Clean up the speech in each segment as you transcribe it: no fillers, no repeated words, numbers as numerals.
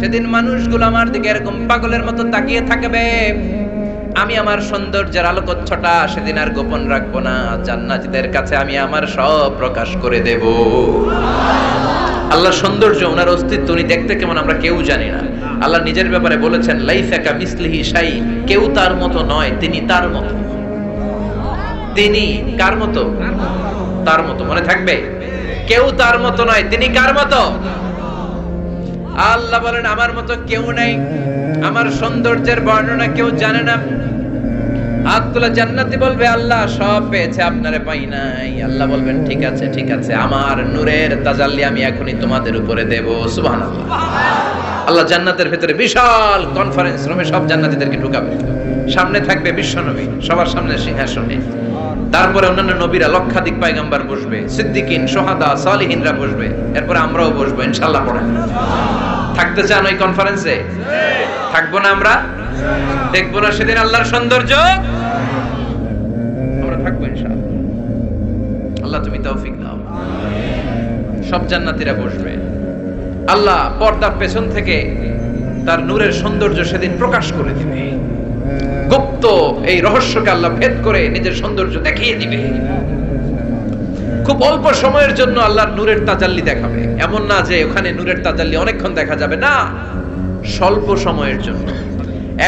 সেদিন মানুষগুলো আমার দিকে এরকম পাগলের মতো তাকিয়ে থাকবে। আমি আমার সৌন্দর্যের আলোকচ্ছটা সেদিন আর গোপন রাখবো না, জান্নাতীদের কাছে আমি আমার সব প্রকাশ করে দেব। আল্লাহ সৌন্দর্য, ওনার অস্তিত্ব, উনি দেখতে কেমন আমরা কেউ জানি না। আল্লাহ নিজের ব্যাপারে বলেছেন, লাইসা কামিসলিহি শাই, কেউ তার মতো নয়, তিনি তার মতো। তিনি কার মতো? তার মতো। মনে থাকবে, কেউ তার মতো নয়, তিনি কার মতো? আল্লাহ বলেন, আমার মতো কেউ নাই, আমার সৌন্দর্যের বর্ণনা কেউ জানে না। আব্দুল্লাহ জান্নাতি বলবে, আল্লাহ সব পেয়েছে, আপনারে পাই নাই। আল্লাহ বলবেন, ঠিক আছে ঠিক আছে, আমার নূরের তাজাল্লি আমি এখনই তোমাদের উপরে দেব। সুবহানাল্লাহ। আল্লাহ জান্নাতের ভিতরে বিশাল কনফারেন্স রুমে সব জান্নাতীদেরকে ঢুকাবে। সামনে থাকবে বিশ্বনবী, সবার সামনে সিংহাসনে। তারপরে অন্যান্য নবীরা, লক্ষাধিক পয়গম্বর বসবে, সিদ্দিকিন, শুহাদা, সালিহিনরা বসবে। এরপর আমরাও বসবো ইনশাআল্লাহ। পড়েন, থাকতে চান ওই কনফারেন্সে? থাকবো না আমরা? দেখবো না সেদিন আল্লাহর সৌন্দর্য? আমরা থাকবো ইনশাআল্লাহ। আল্লাহ তুমি তৌফিক দাও। সব জান্নাতীরা বসবে। আল্লাহ পর্দার পেছন থেকে তার নূরের সৌন্দর্য সেদিন প্রকাশ করে দিবে। গুপ্ত এই রহস্যকে আল্লাহ ভেদ করে নিজের সৌন্দর্য দেখিয়ে দিবে। খুব অল্প সময়ের জন্য আল্লাহর নূরের তাজাল্লি দেখাবে। এমন না যে ওখানে নূরের তাজাল্লি অনেকক্ষণ দেখা যাবে, না, স্বল্প সময়ের জন্য।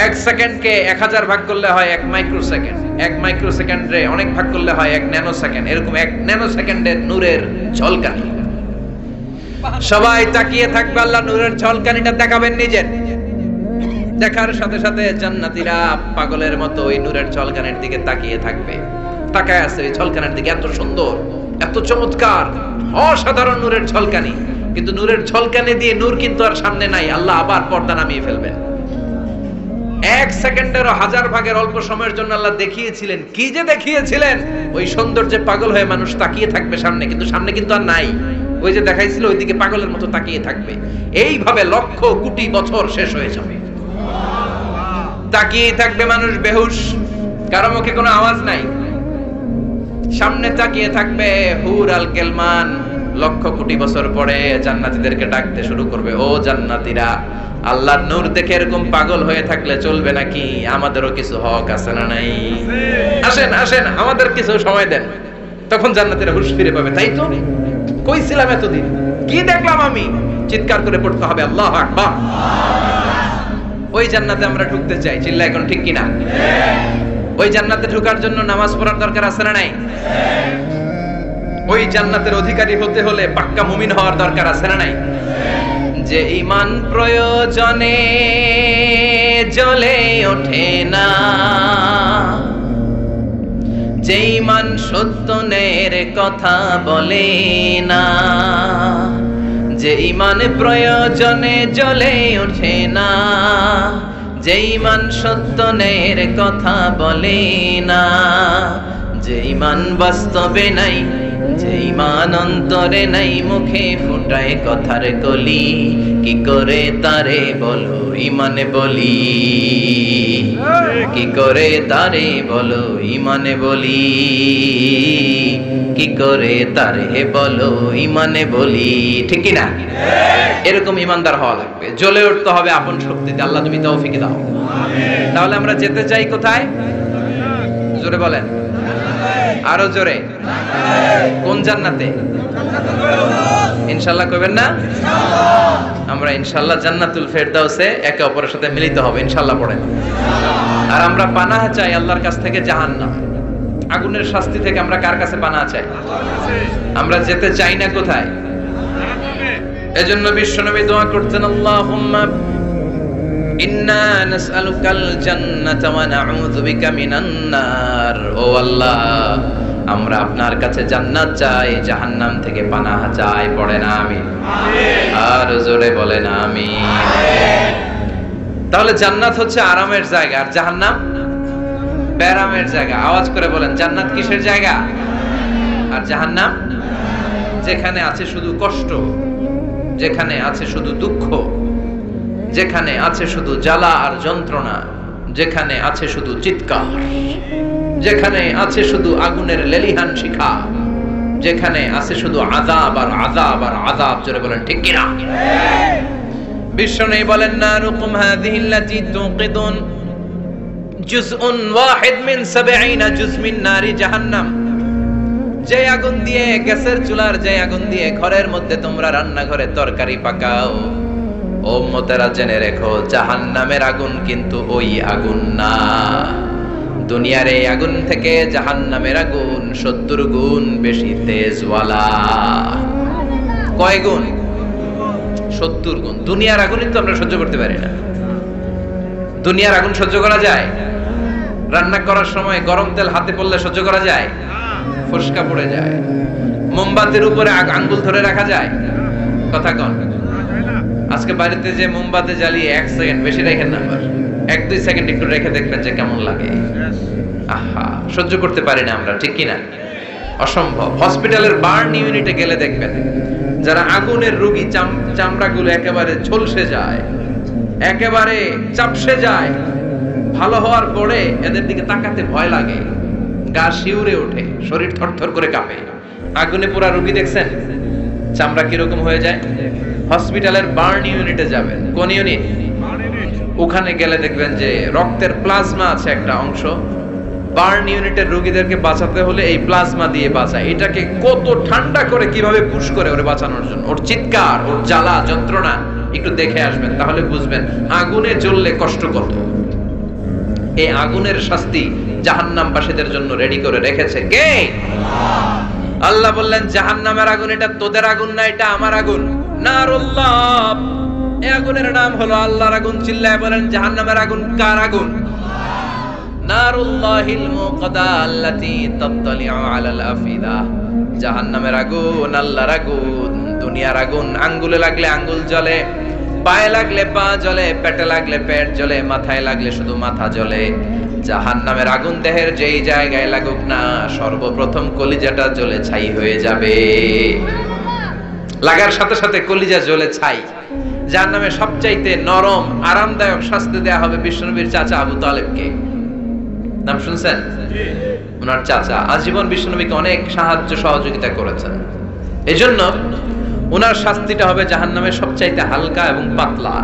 1 সেকেন্ডকে 1000 ভাগ করলে হয় 1 মাইক্রোসেকেন্ড, 1 মাইক্রোসেকেন্ডে অনেক ভাগ করলে হয় 1 ন্যানো সেকেন্ড। এরকম 1 ন্যানো সেকেন্ডের নূরের ঝলকানি। সবাই তাকিয়ে থাকবে, আল্লাহ নূরের ঝলকানিটা দেখাবেন নিজের। দেখার সাথে সাথে জান্নাতীরা পাগলের মতো ওই নূরের ঝলকানির দিকে তাকিয়ে থাকবে। তাকায় আছে ওই ঝলকানির দিকে। এত সুন্দর, এত চমৎকার, অসাধারণ নূরের ঝলকানি। কিন্তু নূরের ঝলকানি দিয়ে নূর কিন্তু আর সামনে নাই। আল্লাহ আবার পর্দা নামিয়ে ফেলবেন। 1 সেকেন্ডেরও 1000 ভাগের অল্প সময়ের জন্য আল্লাহ দেখিয়েছিলেন। কি যে দেখিয়েছিলেন! ওই সৌন্দর্যে পাগল হয়ে মানুষ তাকিয়ে থাকবে সামনে, কিন্তু সামনে কিন্তু আর নাই। ওই যে দেখাইছিল ওইদিকে পাগলের মতো তাকিয়ে থাকবে। এইভাবে লক্ষ কোটি বছর শেষ হয়ে যাবে। তাকিয়ে থাকবে মানুষ বেহুশ, কারো মুখে কোনো আওয়াজ নাই। সামনে তাকিয়ে থাকবে হুর আল কেলমান। লক্ষ কোটি বছর পরে জান্নাতীদেরকে ডাকতে শুরু করবে, ও জান্নাতীরা, আল্লাহর নূর দেখে এরকম পাগল হয়ে থাকলে চলবে নাকি? আমাদেরও কিছু হক আছে না নাই? আসেন আসেন, আমাদের কিছু সময় দেন। তখন জান্নাতীরা হুঁশ ফিরে পাবে। তাই তো কই ছিলাম এতদিন, কি দেখলাম আমি? চিৎকার করে পড়তে হবে, আল্লাহু আকবার। ওই জান্নাতে আমরা ঢুকতে চাই, চিল্লা এখন ঠিক কিনা? ওই জান্নাতে ঢোকার জন্য নামাজ পড়ার দরকার আছে না নাই? ওই জান্নাতের অধিকারী হতে হলে পাক্কা মুমিন হওয়ার দরকার আছে না নাই? যে ঈমান প্রয়োজনে জ্বলে ওঠে না, যে ঈমান সত্যের কথা বলে না, যে ঈমান প্রয়োজনে জ্বলে ওঠে না, যে ঈমান সত্যের কথা বলে না, যে ঈমান বাস্তবে নাই, যে ঈমান অন্তরে নাই, মুখে ফুটায় কথার কলি, কি করে তারে বলো ঈমানে বলি? কি করে তারে বলো ঈমানে বলি? কি করে তারে বলো ঈমানে বলি? ঠিক কি না? এরকম ঈমানদার হওয়া লাগবে। জ্বলে উঠতে হবে আপন শক্তিতে। আল্লাহ তুমি তৌফিক দাও। আমিন। তাহলে আমরা যেতে চাই কোথায়? জোরে বলেন, আরো জোরে। কোন জান্নাতে? ইনশাআল্লাহ কইবেন না? আমরা ইনশাআল্লাহ জান্নাতুল ফেরদাউসে একে অপরের সাথে মিলিত হবে ইনশাআল্লাহ। পড়েন। আর আমরা পানাহ চাই আল্লাহর কাছ থেকে জাহান্নাম, আগুনের শাস্তি থেকে। আমরা কার কাছে পানাহ চাই? আমরা যেতে চাই না কোথায়? এজন্য বিশ্বনবী দোয়া করতেন, আল্লাহুম্মা ইন্না নাসআলুকাল জান্নাতা ওয়া নাউযু বিকা মিনান নার। ও আল্লাহ, আমরা আপনার কাছে জান্নাত চাই, জাহান্নাম থেকে পানাহ চাই। পড়েন আমিন। আর জোরে বলেন আমিন। তাহলে জান্নাত হচ্ছে আরামের জায়গা, আর জাহান্নাম ব্যারামের জায়গা। আওয়াজ করে বলেন, জান্নাত কিসের জায়গা আর জাহান্নাম? যেখানে আছে শুধু কষ্ট, যেখানে আছে শুধু দুঃখ, যেখানে আছে শুধু জ্বালা আর যন্ত্রণা, যেখানে আছে শুধু চিৎকার, যেখানে আছে শুধু আগুনের লেলিহান শিখা, যেখানে আছে শুধু আযাব আর আযাব আর আযাব। জোরে বলেন ঠিক কিনা? বিষ্ণু বলেন নারুকুম হাযিহিল্লাতী তুকিদুন জুজউন ওয়াহিদ মিন 70 জুজ মিন নারি জাহান্নাম। যে আগুন দিয়ে, গ্যাসের চুলার যে আগুন দিয়ে ঘরের মধ্যে তোমরা রান্নাঘরে তরকারি পাকাও, ও উম্মতেরা জেনে রেখো জাহান্নামের আগুন কিন্তু ওই আগুন না। দুনিয়ার এই আগুন থেকে জাহান্নামের আগুন 70 গুণ বেশি তেজওয়ালা। কয় গুণ? 70 গুণ। দুনিয়ার আগুনই তো আমরা সহ্য করতে পারি না। দুনিয়ার আগুন সহ্য করা যায়? রান্না করার সময় গরম তেল হাতে পড়লে সহ্য করা যায়? ফোসকা পড়ে যায়। মোমবাতির উপরে আঙ্গুল ধরে রাখা যায়? কথা কন। আজকে বাড়িতে যে মোমবাতি জ্বালিয়ে 1 সেকেন্ড বেশি রাখেন না, 1-2 সেকেন্ড একটু রেখে দেখবেন যে কেমন লাগে। আহা, সহ্য করতে পারি না আমরা, ঠিক কিনা? অসম্ভব। হসপিটালের বার্ন ইউনিটে গেলে দেখবেন যারা আগুনের রোগী, চামড়াগুলো একেবারে ঝলসে যায়, একেবারে চাপসে যায়। ভালো হওয়ার পরে এদের দিকে তাকাতে ভয় লাগে, গা শিউরে ওঠে, শরীর থরথর করে কাঁপে। আগুনে পোড়া রোগী দেখছেন চামড়া কিরকম হয়ে যায়? হসপিটালের বার্ন ইউনিটে যাবেন। কোন ইউনিট? ওখানে গেলে দেখবেন যে রক্তের প্লাজমা আছে একটা অংশ। বার্ন ইউনিটের রোগীদেরকে বাঁচাতে হলে এই প্লাজমা দিয়ে বাঁচায়। এটাকে কত ঠান্ডা করে কিভাবে পুশ করে ওরে বাঁচানোর জন্য, ওর চিৎকার, ওর জ্বালা যন্ত্রণা একটু দেখে আসবেন, তাহলে বুঝবেন আগুনে জ্বললে কষ্ট কত। এই আগুনের শাস্তি জাহান্নামবাসীদের জন্য রেডি করে রেখেছে কে? আল্লাহ বললেন জাহান্নামের আগুন এটা তোদের আগুন না, এটা আমার আগুন। নারুল্লাহ, এই আগুনের নাম হলো আল্লাহর আগুন। চিল্লায় বলেন জাহান্নামের আগুন কার আগুন? নারুল্লাহিল মুকাদা আল্লাতী তাত্তালিউ আলাল আফিদা। জাহান্নামের আগুন আল্লাহর আগুন। দুনিয়ার আগুন আঙ্গুলে লাগলে আঙ্গুল জ্বলে, পায়ে লাগলে পা জ্বলে, পেটে লাগলে পেট জ্বলে, মাথায় লাগলে শুধু মাথা জ্বলে। জাহান্নামের আগুন দেহের যেই জায়গায় লাগুক না, সর্বপ্রথম কলিজাটা জ্বলে ছাই হয়ে যাবে। লাগার সাথে সাথে কলিজা জ্বলে ছাই। জাহান্নামে সবচাইতে নরম আরামদায়ক শাস্তি দেয়া হবে বিশ্বনবীর চাচা আবু তালেবকে। নাম শুনছেন? ওনার চাচা আজীবন বিশ্বনবীকে অনেক সাহায্য সহযোগিতা করেছেন। এজন্য ওনার শাস্তিটা হবে জাহান্নামের সবচাইতে হালকা এবং পাতলা।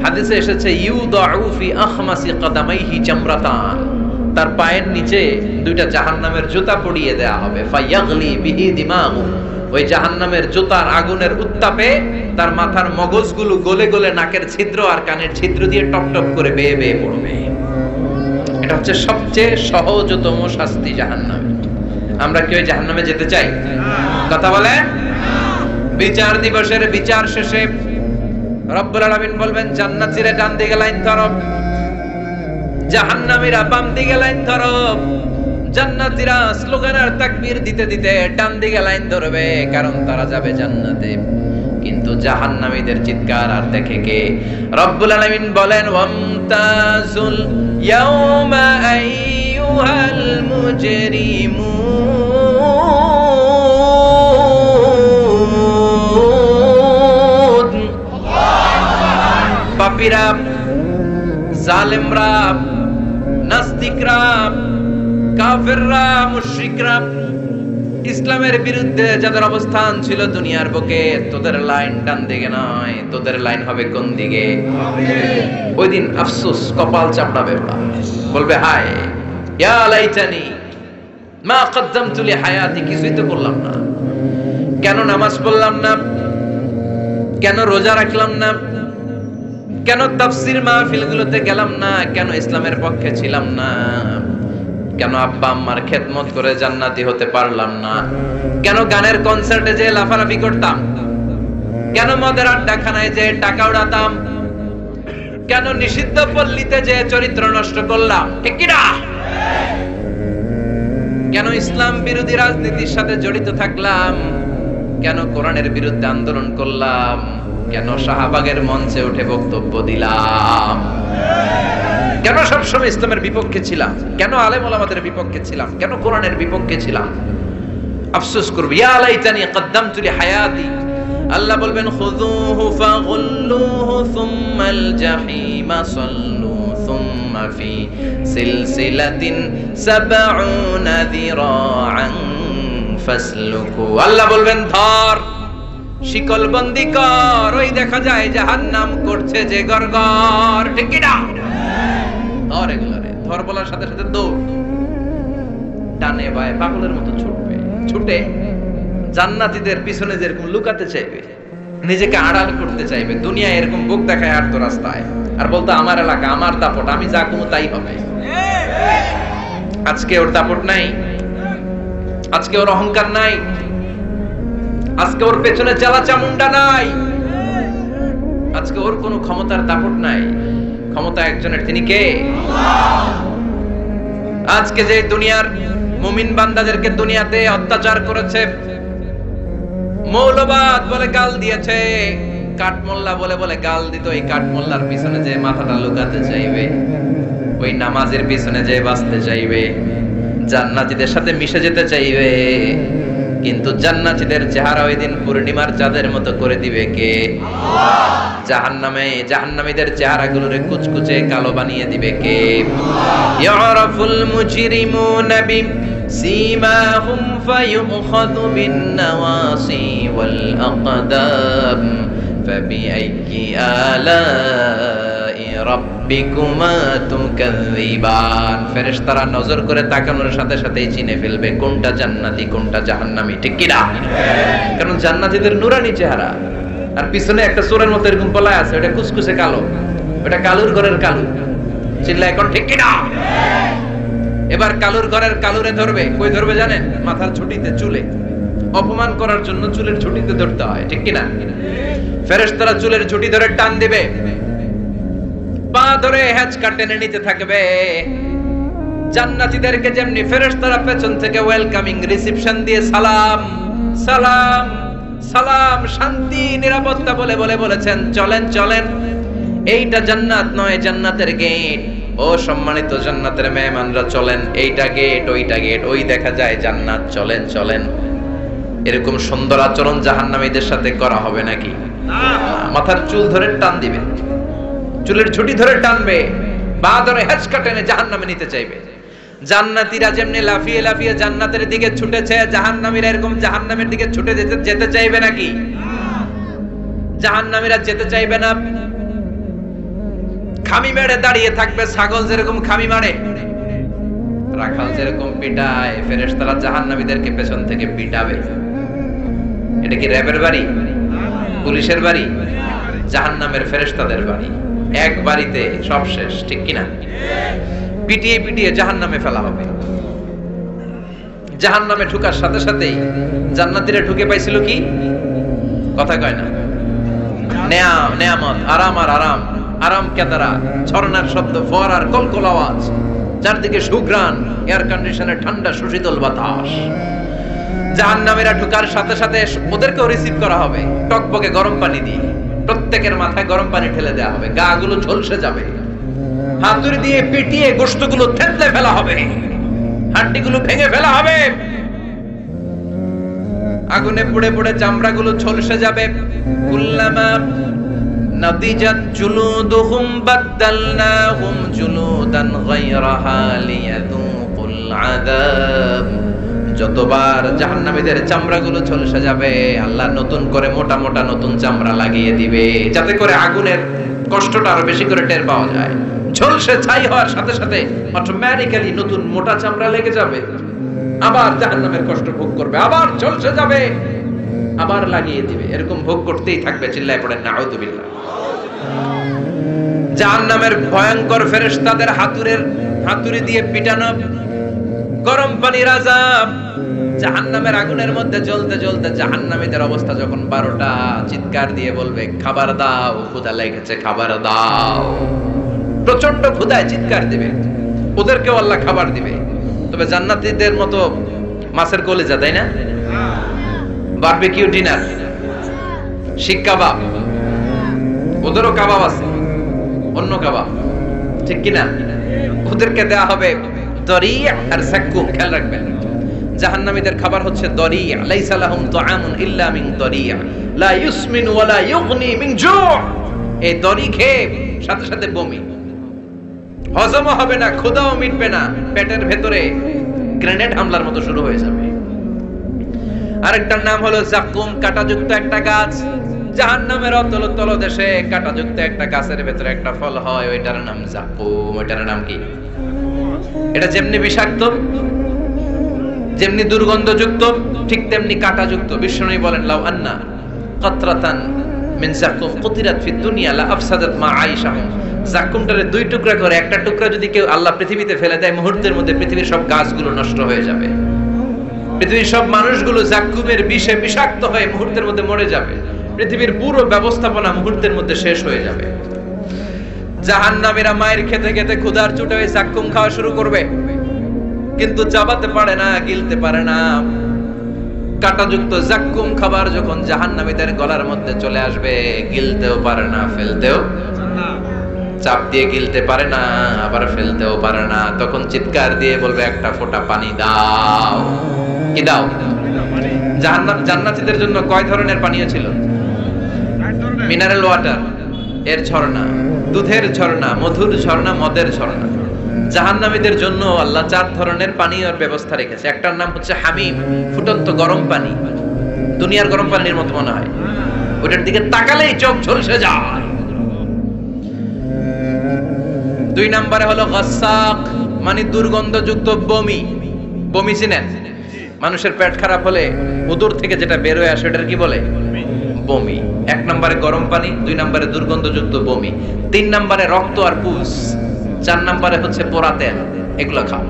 হাদিসে এসেছে ইউদাউ ফি আখমাসি কদামাইহি জামরাতান। তার পায়ের নিচে 2টা জাহান্নামের জুতা পরিয়ে দেয়া হবে। ফায়াগলি বিহি দিমাগু। ওই জাহান্নামের জুতার আগুনের উত্তাপে তার মাথার মগজগুলো গলে গলে নাকের ছিদ্র আর কানের ছিদ্র দিয়ে টপ টপ করে বেয়ে বেয়ে পড়বে। এটা হচ্ছে সবচেয়ে সহজতম শাস্তি জাহান্নামের। আমরা কি ওই জাহান্নামে যেতে চাই? কথা বলেন। বিচার দিবসের বিচার শেষে রব্বুল আলামিন বলবেন জান্নাতীরা ডান দিকে লাইন ধরো, জাহান্নামীরা বাম দিকে লাইন ধরো। জান্নাতীরা স্লোগান আর তাকবীর দিতে দিতে ডান দিকে লাইন ধরবে, কারণ তারা যাবে জান্নাতে। কিন্তু জাহান্নামীদের চিৎকার আর দেখে কে? রব্বুল আলামিন বলেন ওয়ামতাজুল ইয়াউমা আইয়ুহাল মুজরিমুন। পাপীরা, জালেমরা, নাস্তিকরা, কাফেররা, মুশরিকরা, ইসলামের বিরুদ্ধে যাদের অবস্থান ছিল দুনিয়ার বুকে, তোদের লাইন ডান দিকে নয়, তোদের লাইন হবে কোন দিকে? ওই দিন আফসোস, কপাল চাপড়াবে ওরা, বলবে হায় ইয়া লাইতানি মা কদ্দামতু লি হায়াতি। কিছুই তো করলাম না, কেন নামাজ পড়লাম না, কেন রোজা রাখলাম না, কেন তাফসীর মাহফিলগুলোতে গেলাম না, কেন ইসলামের পক্ষে ছিলাম না, কেন আব্বা আম্মার খেদমত করে জান্নাতি হতে পারলাম না, কেন গানের কনসার্টে যে লাফালাফি করতাম, কেন মদের আড্ডাখানায় যে টাকা উড়াতাম, কেন নিষিদ্ধ পল্লীতে যে চরিত্র নষ্ট করলাম, ঠিক কি না? কেন ইসলাম বিরোধী রাজনীতির সাথে জড়িত থাকলাম, কেন কোরআনের বিরুদ্ধে আন্দোলন করলাম, কেন শাহবাগের মঞ্চে উঠে বক্তব্য দিলাম, কেন সবসময় ইসলামের বিপক্ষে ছিলাম, কেন আলেম ওলামাদের বিপক্ষে ছিলাম, কেন কোরআনের বিপক্ষে ছিলাম? আফসোস করব, ইয়া লাইতানি কদ্দামতু লি হায়াতি। আল্লাহ বলবেন খুযুহু ফাগুল্লুহু সুম্মাল জাহিমা সাল্লু সুম্মা ফি সিলসিলাতিন 70 যিরাআন ফাসলুকু, আল্লাহ বলবেন ধর, শিকলবন্দি কর, ওই দেখা যায় জাহান্নাম করছে যে গরগর, ঠিক কি না? ধর এগুলারে, ধর বলার সাথে সাথে দৌড়, ডানে বায়ে পাগলের মতো ছুটবে, ছুটে জান্নাতীদের পিছনে যেরকম লুকাতে চাইবে, নিজেকে আড়াল করতে চাইবে, দুনিয়া এরকম বুক দেখায় আর তো রাস্তায়, আর বলতো আমার এলাকা, আমার দাপট, আমি যা কোনো তাই হবে। আজকে ওর দাপট নাই, আজকে ওর অহংকার নাই, আজকে ওর পেছনে চালা চামুন্ডা নাই, আজকে ওর কোনো ক্ষমতার দাপট নাই। ক্ষমতা একজনের, তিনি কে? আজকে যে দুনিয়ার মুমিন বান্দাদেরকে দুনিয়াতে অত্যাচার করেছে, মৌলবাদ বলে গাল দিয়েছে, কাঠমোল্লা বলে বলে গাল দিত, এই কাঠমোল্লার পিছনে যে মাথাটা লুকাতে চাইবে, ওই নামাজের পিছনে যে বাঁচতে চাইবে, জান্নাতীদের সাথে মিশে যেতে চাইবে, কিন্তু জান্নাতীদের চেহারা ওই দিন পূর্ণিমার চাঁদের মতো করে দিবে কে? জাহান্নামীদের চেহারাগুলোরে কুচকুচে কালো বানিয়ে দিবে কে? ইয়ারাফুল মুজরিমুনা বিসীমাহুম ফায়ুখাযু বিন-নাওয়াসি ওয়াল আকদাম ফাবিআইয়ি আলাই রাব্বিকুমা তুকাযযিবান। ফেরেশতারা নজর করে তাকানোর সাথে সাথেই চিনে ফেলবে কোনটা জান্নাতি কোনটা জাহান্নামী, ঠিক কি না? কারণ জান্নাতীদের নুরানি চেহারা, আর পিছনে একটা চোরের মতো এরকম পলায় আছে, ওটা কুচকুচে কালো, ওটা কালুর ঘরের কালু। চিল্লা এখন, ঠিক কি না? এবার কালুর ঘরের কালুরে ধরবে, কই ধরবে জানেন? মাথার ছুটিতে, চুলে। অপমান করার জন্য চুলের ছুটিতে ধরতে হয়, ঠিক কি না? ফেরেশতারা চুলের ছুটি ধরে টান দিবে, পা ধরে হ্যাচকা টেনে নিতে থাকবে। জান্নাতীদেরকে যেমনি ফেরেশতারা পেছন থেকে ওয়েলকামিং রিসিপশন দিয়ে সালাম সালাম সালাম, শান্তি নিরাপত্তা বলে বলে বলেছেন চলেন চলেন, এইটা জান্নাত নয়, জান্নাতের গেট। ও সম্মানিত জান্নাতের মেহমানরা চলেন, এইটা গেট, ওইটা গেট, ওই দেখা যায় জান্নাত, চলেন চলেন। এরকম সুন্দর আচরণ জাহান্নামীদের সাথে করা হবে নাকি? মাথার চুল ধরে টান দিবে, চুলের ছুটি ধরে টানবে, পা ধরে হ্যাচকা টেনে জাহান্নামে নিতে চাইবে। জান্নাতীরা যেমনি লাফিয়ে লাফিয়ে জান্নাতের দিকে ছুটেছে, জাহান্নামীরা এরকম জাহান্নামের দিকে ছুটে যেতে চাইবে নাকি? জাহান্নামীরা যেতে চাইবে না, খামি মেরে দাঁড়িয়ে থাকবে, ছাগল যেরকম খামি মারে, রাখাল যেরকম পিটায়, ফেরেশতারা জাহান্নামীদেরকে পেছন থেকে পিটাবে। এটা কি র্যাবের বাড়ি, পুলিশের বাড়ি? জাহান্নামের ফেরেশতাদের বাড়ি। এক বাড়িতে সব শেষ, ঠিক কিনা? পিটিয়ে পিটিয়ে জাহান্নামে ফেলা হবে। জাহান্নামে ঢুকার সাথে সাথেই জান্নাতীরা ঢুকে পাইছিল কি? কথা কয় না, নেয়ামত, আরাম আর আরাম, আরাম কেদারা, ঝর্ণার শব্দ, ফোয়ারার কলকল আওয়াজ, চারদিকে সুঘ্রাণ, এয়ার কন্ডিশনের ঠান্ডা সুশীতল বাতাস। জাহান্নামীরা ঢুকার সাথে সাথে ওদেরকেও রিসিভ করা হবে টকবকে গরম পানি দিয়ে। প্রত্যেকের মাথায় গরম পানি ঢেলে দেওয়া হবে, গা গুলো ঝলসে যাবে, হাতুড়ি দিয়ে পিটিয়ে গোশতগুলো থেতলে ফেলা হবে, হাড্ডিগুলো ভেঙে ফেলা হবে, আগুনে পুড়ে পুড়ে চামড়াগুলো ঝলসে যাবে। কুল্লামা নাদিজাত জুলুদুহুম বাদদালনাহুম জুলুদান গায়রাহা লিয়াযুকুল আযাব। যতবার জাহান্নামীদের চামড়াগুলো ঝলসে যাবে, আল্লাহ নতুন করে মোটা মোটা নতুন চামড়া লাগিয়ে দিবে, যাতে করে আগুনের কষ্টটা আরো বেশি করে টের পাওয়া যায়। ঝলসে ছাই হওয়ার সাথে সাথে অটোমেটিক্যালি নতুন মোটা চামড়া লেগে যাবে, আবার জাহান্নামের কষ্ট ভোগ করবে, আবার ঝলসে যাবে, আবার লাগিয়ে দিবে, এরকম ভোগ করতেই থাকবে। চিল্লায় পড়েন নাউযুবিল্লাহ। জাহান্নামের ভয়ঙ্কর ফেরেশতাদের হাতুড়ি দিয়ে পিটানো, গরম পানির আযাব, জাহান্নামের আগুনের মধ্যে জ্বলতে জ্বলতে জাহান্নামীদের অবস্থা যখন 12টা, চিৎকার দিয়ে বলবে খাবার দাও, ক্ষুধা লেগেছে, খাবার দাও। প্রচন্ড ক্ষুধায় চিৎকার দিবে, ওদেরকেও আল্লাহ খাবার দিবে। তবে জান্নাতীদের মতো মাছের কলিজা, তাই না? বারবিকিউ ডিনার, শিক কাবাব, ওদেরও কাবাব আছে, অন্য কাবাব, ঠিক কিনা? ওদেরকে দেয়া হবে দরিয়া আর সাক্কুম। খেয়াল রাখবেন, জাহান্নামীদের খাবার হচ্ছে দরিয়া। লাইসা লাহুম তুআমুন ইল্লা মিন দরিয়া লা ইউসমিন ওয়া লা ইউগনি মিন জু'। এই দরি খেয়ে সাথে সাথে বমি, হজম হবে না, ক্ষুধাও মিটবে না, পেটের ভেতরে গ্রেনেড হামলার মতো শুরু হয়ে যাবে। আরেকটার নাম হলো জাকুম, কাঁটাযুক্ত একটা গাছ। জাহান্নামের অতল তলদেশে কাঁটাযুক্ত একটা গাছের ভেতরে একটা ফল হয়, ওইটার নাম জাকুম। ওইটার নাম কি? এটা যেমনি বিষাক্ত, যেমনি দুর্গন্ধযুক্ত, ঠিক তেমনি কাঁটাযুক্ত। বিষ্ণু বলেন, লাউ আন্না কাতরাতান মিন জাকুম কুতিরাত ফিদ দুনিয়া লা আফসাদাত মা আইশাহু। জাকুমটারে দুই টুকরা করে একটা টুকরা যদি কেউ আল্লাহ পৃথিবীতে ফেলে দেয়, মুহূর্তের মধ্যে পৃথিবীর সব গাছগুলো নষ্ট হয়ে যাবে। পৃথিবীর সব মানুষগুলো জাকুমের বিষে বিষাক্ত হয়ে মুহূর্তের মধ্যে মরে যাবে। পৃথিবীর পুরো ব্যবস্থাপনা মুহূর্তের মধ্যে শেষ হয়ে যাবে। জাহান্নামীরা মায়ের খেতে খেতে ক্ষুধার চোটে ওই জাকুম খাওয়া শুরু করবে, কিন্তু চাবাতে পারে না, গিলতে পারে না। কাঁটাযুক্ত জাকুম খাবার যখন জাহান্নামীদের গলার মধ্যে চলে আসবে, গিলতেও পারে না, ফেলতেও, চাপ দিয়ে গিলতে পারে না, আবার ফেলতেও পারে না। তখন চিৎকার দিয়ে বলবে, একটা ফোঁটা পানি দাও। কি দাও? জান্নাতীদের জন্য কয় ধরনের পানীয় ছিল? মিনারেল ওয়াটার, এর ঝর্ণা, দুধের ঝর্ণা, মধুর ঝর্ণা, মদের ঝর্ণা। জাহান্নামীদের জন্য আল্লাহ 4 ধরনের পানীয়র ব্যবস্থা রেখেছে। একটার নাম হচ্ছে হামিম, ফুটন্ত গরম পানি। দুনিয়ার গরম পানির মতো মনে হয়, ওটার দিকে তাকালেই চোখ ঝলসে যায়। 2 নম্বরে হলো গাসাক, মানে দুর্গন্ধযুক্ত বমি। বমি চিনেন? মানুষের পেট খারাপ হলে উদর থেকে যেটা বের হয়ে আসে ওটার কি বলে? বমি। 1 নম্বরে গরম পানি, 2 নম্বরে দুর্গন্ধযুক্ত বমি, 3 নম্বরে রক্ত আর পুষ, 4 নম্বরে হচ্ছে পোড়া তেল। এগুলো খাও।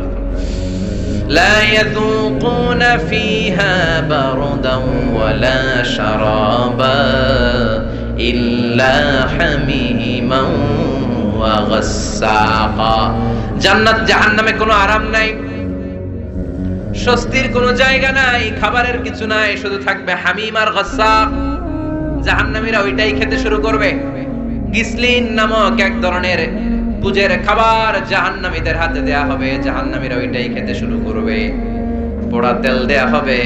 লা ইয়াযুকুনা ফিহা বারদান ওয়ালা শারাবা ইল্লা হামিমান ওয়া গাসসাকা। জান্নাত জাহান্নামে কোনো আরাম নাই, স্বস্তির কোনো জায়গা নাই, খাবারের কিছু নাই, শুধু থাকবে হামিম আর গাসসাক। জাহান্নামীরা ওইটাই খেতে শুরু করবে। গিসলিন নামক এক ধরনের পুজের খাবার জাহান্নামীদের হাতে দেয়া হবে, জাহান্নামীরা ওইটাই খেতে শুরু করবে। পোড়া তেল দেয়া হবে,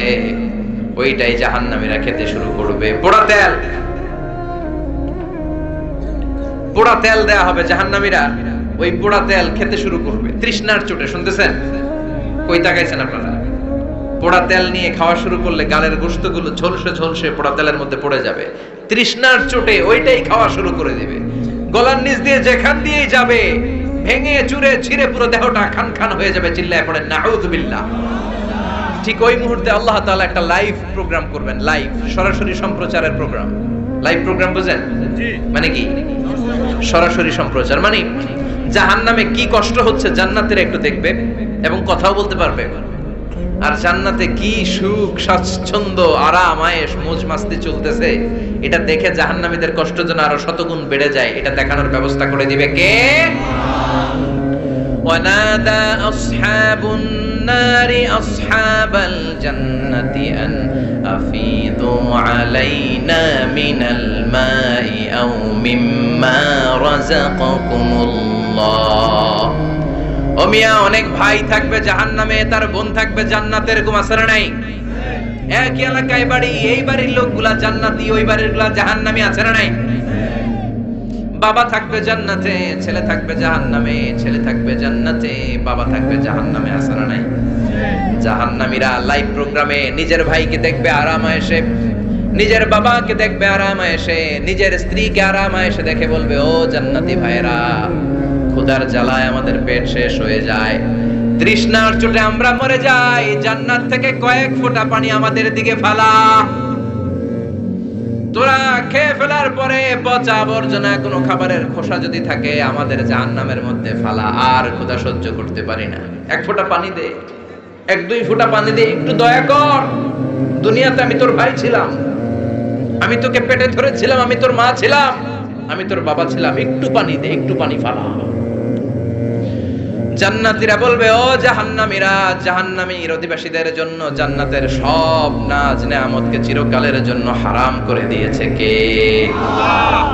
ওইটাই জাহান্নামীরা খেতে শুরু করবে। পোড়া তেল, পোড়া তেল দেয়া হবে, জাহান্নামীরা ওই পোড়া তেল খেতে শুরু করবে তৃষ্ণার চোটে। শুনতেছেন? কই তাকাইছেন আপনারা? পোড়া তেল নিয়ে খাওয়া শুরু করলে গালের গোশতগুলো ঝলসে ঝলসে পোড়া তেলের মধ্যে পড়ে যাবে। তৃষ্ণার চোটে ওইটাই খাওয়া শুরু করে দিবে। গলার নিচ দিয়ে যেখান দিয়েই যাবে, ভেঙে চুরে ছিঁড়ে পুরো দেহটা খান খান হয়ে যাবে। চিল্লায় পড়ে নাউযুবিল্লাহ। ঠিক ওই মুহূর্তে আল্লাহ তাআলা একটা লাইভ প্রোগ্রাম করবেন, লাইভ, সরাসরি সম্প্রচারের প্রোগ্রাম। লাইভ প্রোগ্রাম বুঝেন? মানে কি? সরাসরি সম্প্রচার। মানে জাহান্নামে কি কষ্ট হচ্ছে জান্নাতীরা একটু দেখবে এবং কথাও বলতে পারবে, আর জান্নাতে কি সুখ স্বাচ্ছন্দ্য আরাম আয়েশ মौज মাস্তি চলতেছে, এটা দেখে জাহান্নামীদের কষ্ট যেন আরো শতগুণ বেড়ে যায়, এটা দেখানোর ব্যবস্থা করে দিবে কে? ওয়ানাদা আসহাবুন নারি আসহাবাল জান্নাতি আন আফিদু আলাইনা মিনাল মাই আও মিম্মা রাযাকাকুমুল্লাহ। ও মিয়া, অনেক ভাই থাকবে জাহান্নামে, তার বোন থাকবে জান্নাতের। এরকম আছে না নাই? একই এলাকায় বাড়ি, এই বাড়ির লোকগুলা জান্নাতি, ওই বাড়ির গুলা জাহান্নামী, আছে না নাই? বাবা থাকবে জান্নাতে, ছেলে থাকবে জাহান্নামে, ছেলে থাকবে জান্নাতে, বাবা থাকবে জাহান্নামে, আছে না নাই? জাহান্নামীরা লাইভ প্রোগ্রামে নিজের ভাইকে দেখবে আরাম আয়েশে, নিজের বাবাকে দেখবে আরাম আয়েশে, নিজের স্ত্রীকে আরাম আয়েশে দেখে বলবে, ও জান্নাতি ভাইরা, ক্ষুধার জ্বালায় আমাদের পেট শেষ হয়ে যায়, তৃষ্ণার চোটে আমরা মরে যাই, জান্নাত থেকে কয়েক ফোঁটা পানি আমাদের দিকে ফালা। তোরা খেয়ে ফেলার পরে পচা আবর্জনা কোনো খাবারের খোসা যদি থাকে আমাদের জাহান্নামের মধ্যে ফালা, আর ক্ষুধা সহ্য করতে পারি না, 1 ফোঁটা পানি দে, 1-2 ফোঁটা পানি দে, একটু দয়া কর। দুনিয়াতে আমি তোর ভাই ছিলাম, আমি তোকে পেটে ধরেছিলাম, আমি তোর মা ছিলাম, আমি তোর বাবা ছিলাম, একটু পানি দে, একটু পানি ফালা। জান্নাতীরা বলবে, ও জাহান্নামীরা, জাহান্নামীর অধিবাসীদের জন্য জান্নাতের সব নাজ নেয়ামতকে চিরকালের জন্য হারাম করে দিয়েছে কে?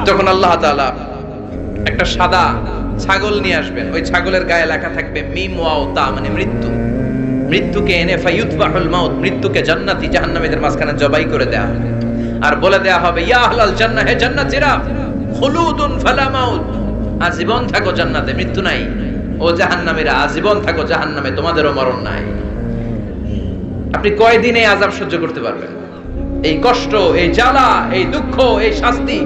তখন আল্লাহ তাআলা একটা সাদা ছাগল নিয়ে আসবেন, ওই ছাগলের গায়ে লেখা থাকবে মিম ওয়াও তা, মানে মৃত্যু। মৃত্যুকে এনে ফায়ুতবাহুল মাউত, মৃত্যুকে জান্নাতি জাহান্নামীদের মাঝখানে জবাই করে দেয়া হবে, আর বলে দেয়া হবে, ইয়া আহলাল জান্নাহ, হে জান্নাতীরা, খুলুদুন ফালা মাউত, আজীবন থাকো জান্নাতে, মৃত্যু নাই। ও জাহান্নামীরা, আজীবন থাকো জাহান্নামে, তোমাদেরও মরণ নাই। আপনি কয়দিন এই আযাব সহ্য করতে পারবেন? এই কষ্ট, এই জ্বালা, এই দুঃখ, এই শাস্তি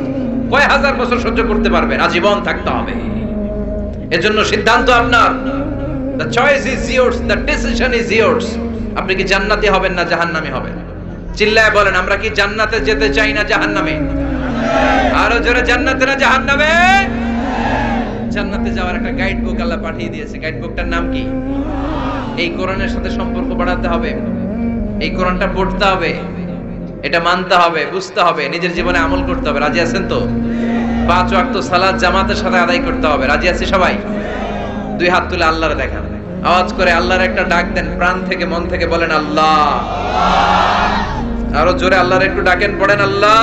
কয় হাজার বছর সহ্য করতে পারবেন? আজীবন থাকতে হবে। এজন্য সিদ্ধান্ত আপনার। The choice is yours, the decision is yours. আপনি কি জান্নাতি হবেন না জাহান্নামী হবেন? চিল্লায় বলেন, আমরা কি জান্নাতে যেতে চাই না জাহান্নামে? আরো জোরে, জান্নাতে না জাহান্নামে? জান্নাতে যাওয়ার একটা গাইড বুক আল্লাহ পাঠিয়ে দিয়েছে। গাইড বুকটার নাম কি? এই কোরআনের সাথে সম্পর্ক বাড়াতে হবে, এই কোরআনটা পড়তে হবে, এটা মানতে হবে, বুঝতে হবে, নিজের জীবনে আমল করতে হবে। রাজি আছেন তো? 5 ওয়াক্ত সালাত জামাতের সাথে আদায় করতে হবে। রাজি আছি সবাই? 2 হাত তুলে আল্লাহর দেখান, আওয়াজ করে আল্লাহর একটা ডাক দেন, প্রাণ থেকে মন থেকে বলেন আল্লাহ। আরো জোরে আল্লাহর একটু ডাকেন, পড়েন আল্লাহ।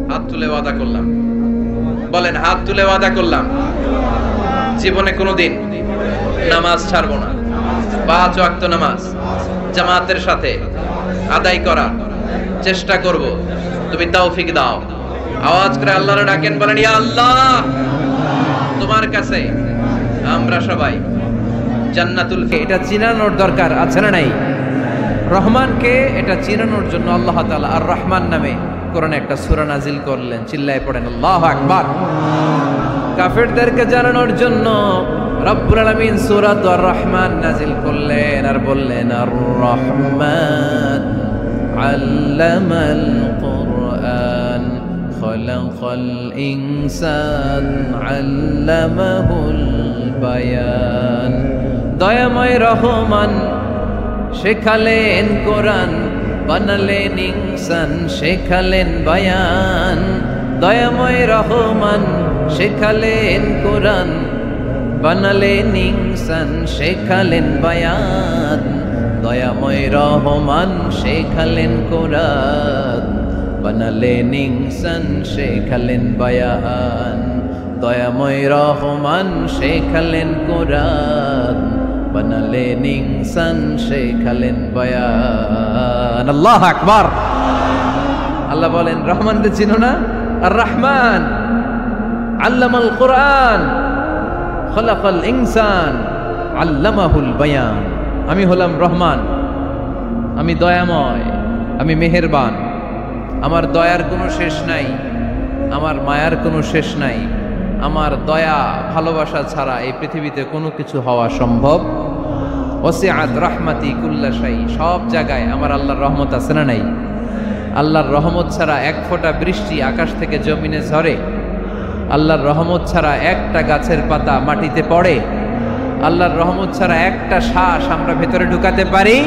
হাত তুলে ওয়াদা করলাম, বলেন হাত তুলে ওয়াদা করলাম জীবনে কোনোদিন নামাজ ছাড়বো না। 5 ওয়াক্ত নামাজ জামাতের সাথে আদায় করার চেষ্টা করব, তুমি তৌফিক দাও। আওয়াজ করে আল্লাহর ডাকেন, বলেন ইয়া আল্লাহ, তোমার কাছে আমরা সবাই জান্নাতুল এটা চিনানোর দরকার আছে না নাই? রহমানকে এটা চিনানোর জন্য আল্লাহ তাআলা আর রহমান নামে কোরআনে একটা সূরা নাজিল করলেন। চিল্লায়ে পড়েন আল্লাহু আকবার। কাফেরদেরকে জানানোর জন্য রব্বুল আলামিন সূরা আর রহমান নাজিল করলেন আর বললেন আর রহমান আল্লামাল কুরআন খালাকাল ইনসান আল্লামাহুল বায়ান। দয়াময় রহমান শেখালেন কোরআন, বানালেন ইনসান, শেখালেন বায়ান। দয়াময় রহমান শেখালেন কোরআন, বানালেন ইনসান, শেখালেন বায়ান। দয়াময় রহমান শেখালেন কোরআন, বানালেন ইনসান, শেখালেন বায়ান। দয়াময় রহমান শেখালেন কোরআন, বানালেন ইনসান, শেখালেন বায়ান। আল্লাহু আকবার। আল্লাহ বলেন রহমানকে চিনো না? আর রহমান আল্লামাল কোরআন খালাকাল ইনসান আল্লামাহুল বায়ান। আমি হলাম রহমান, আমি দয়াময়, আমি মেহেরবান। আমার দয়ার কোনো শেষ নাই, আমার মায়ার কোনো শেষ নাই। আমার দয়া ভালোবাসা ছাড়া এই পৃথিবীতে কোনো কিছু হওয়া সম্ভব। ওয়াসিআত রাহমাতি কুল্লা শাই। সব জায়গায় আমার আল্লাহর রহমত আছে না নাই? আল্লাহর রহমত ছাড়া এক ফোঁটা বৃষ্টি আকাশ থেকে জমিনে ঝরে? আল্লাহর রহমত ছাড়া একটা গাছের পাতা মাটিতে পড়ে? আল্লাহর রহমত ছাড়া একটা শ্বাস আমরা ভেতরে ঢুকাতে পারি?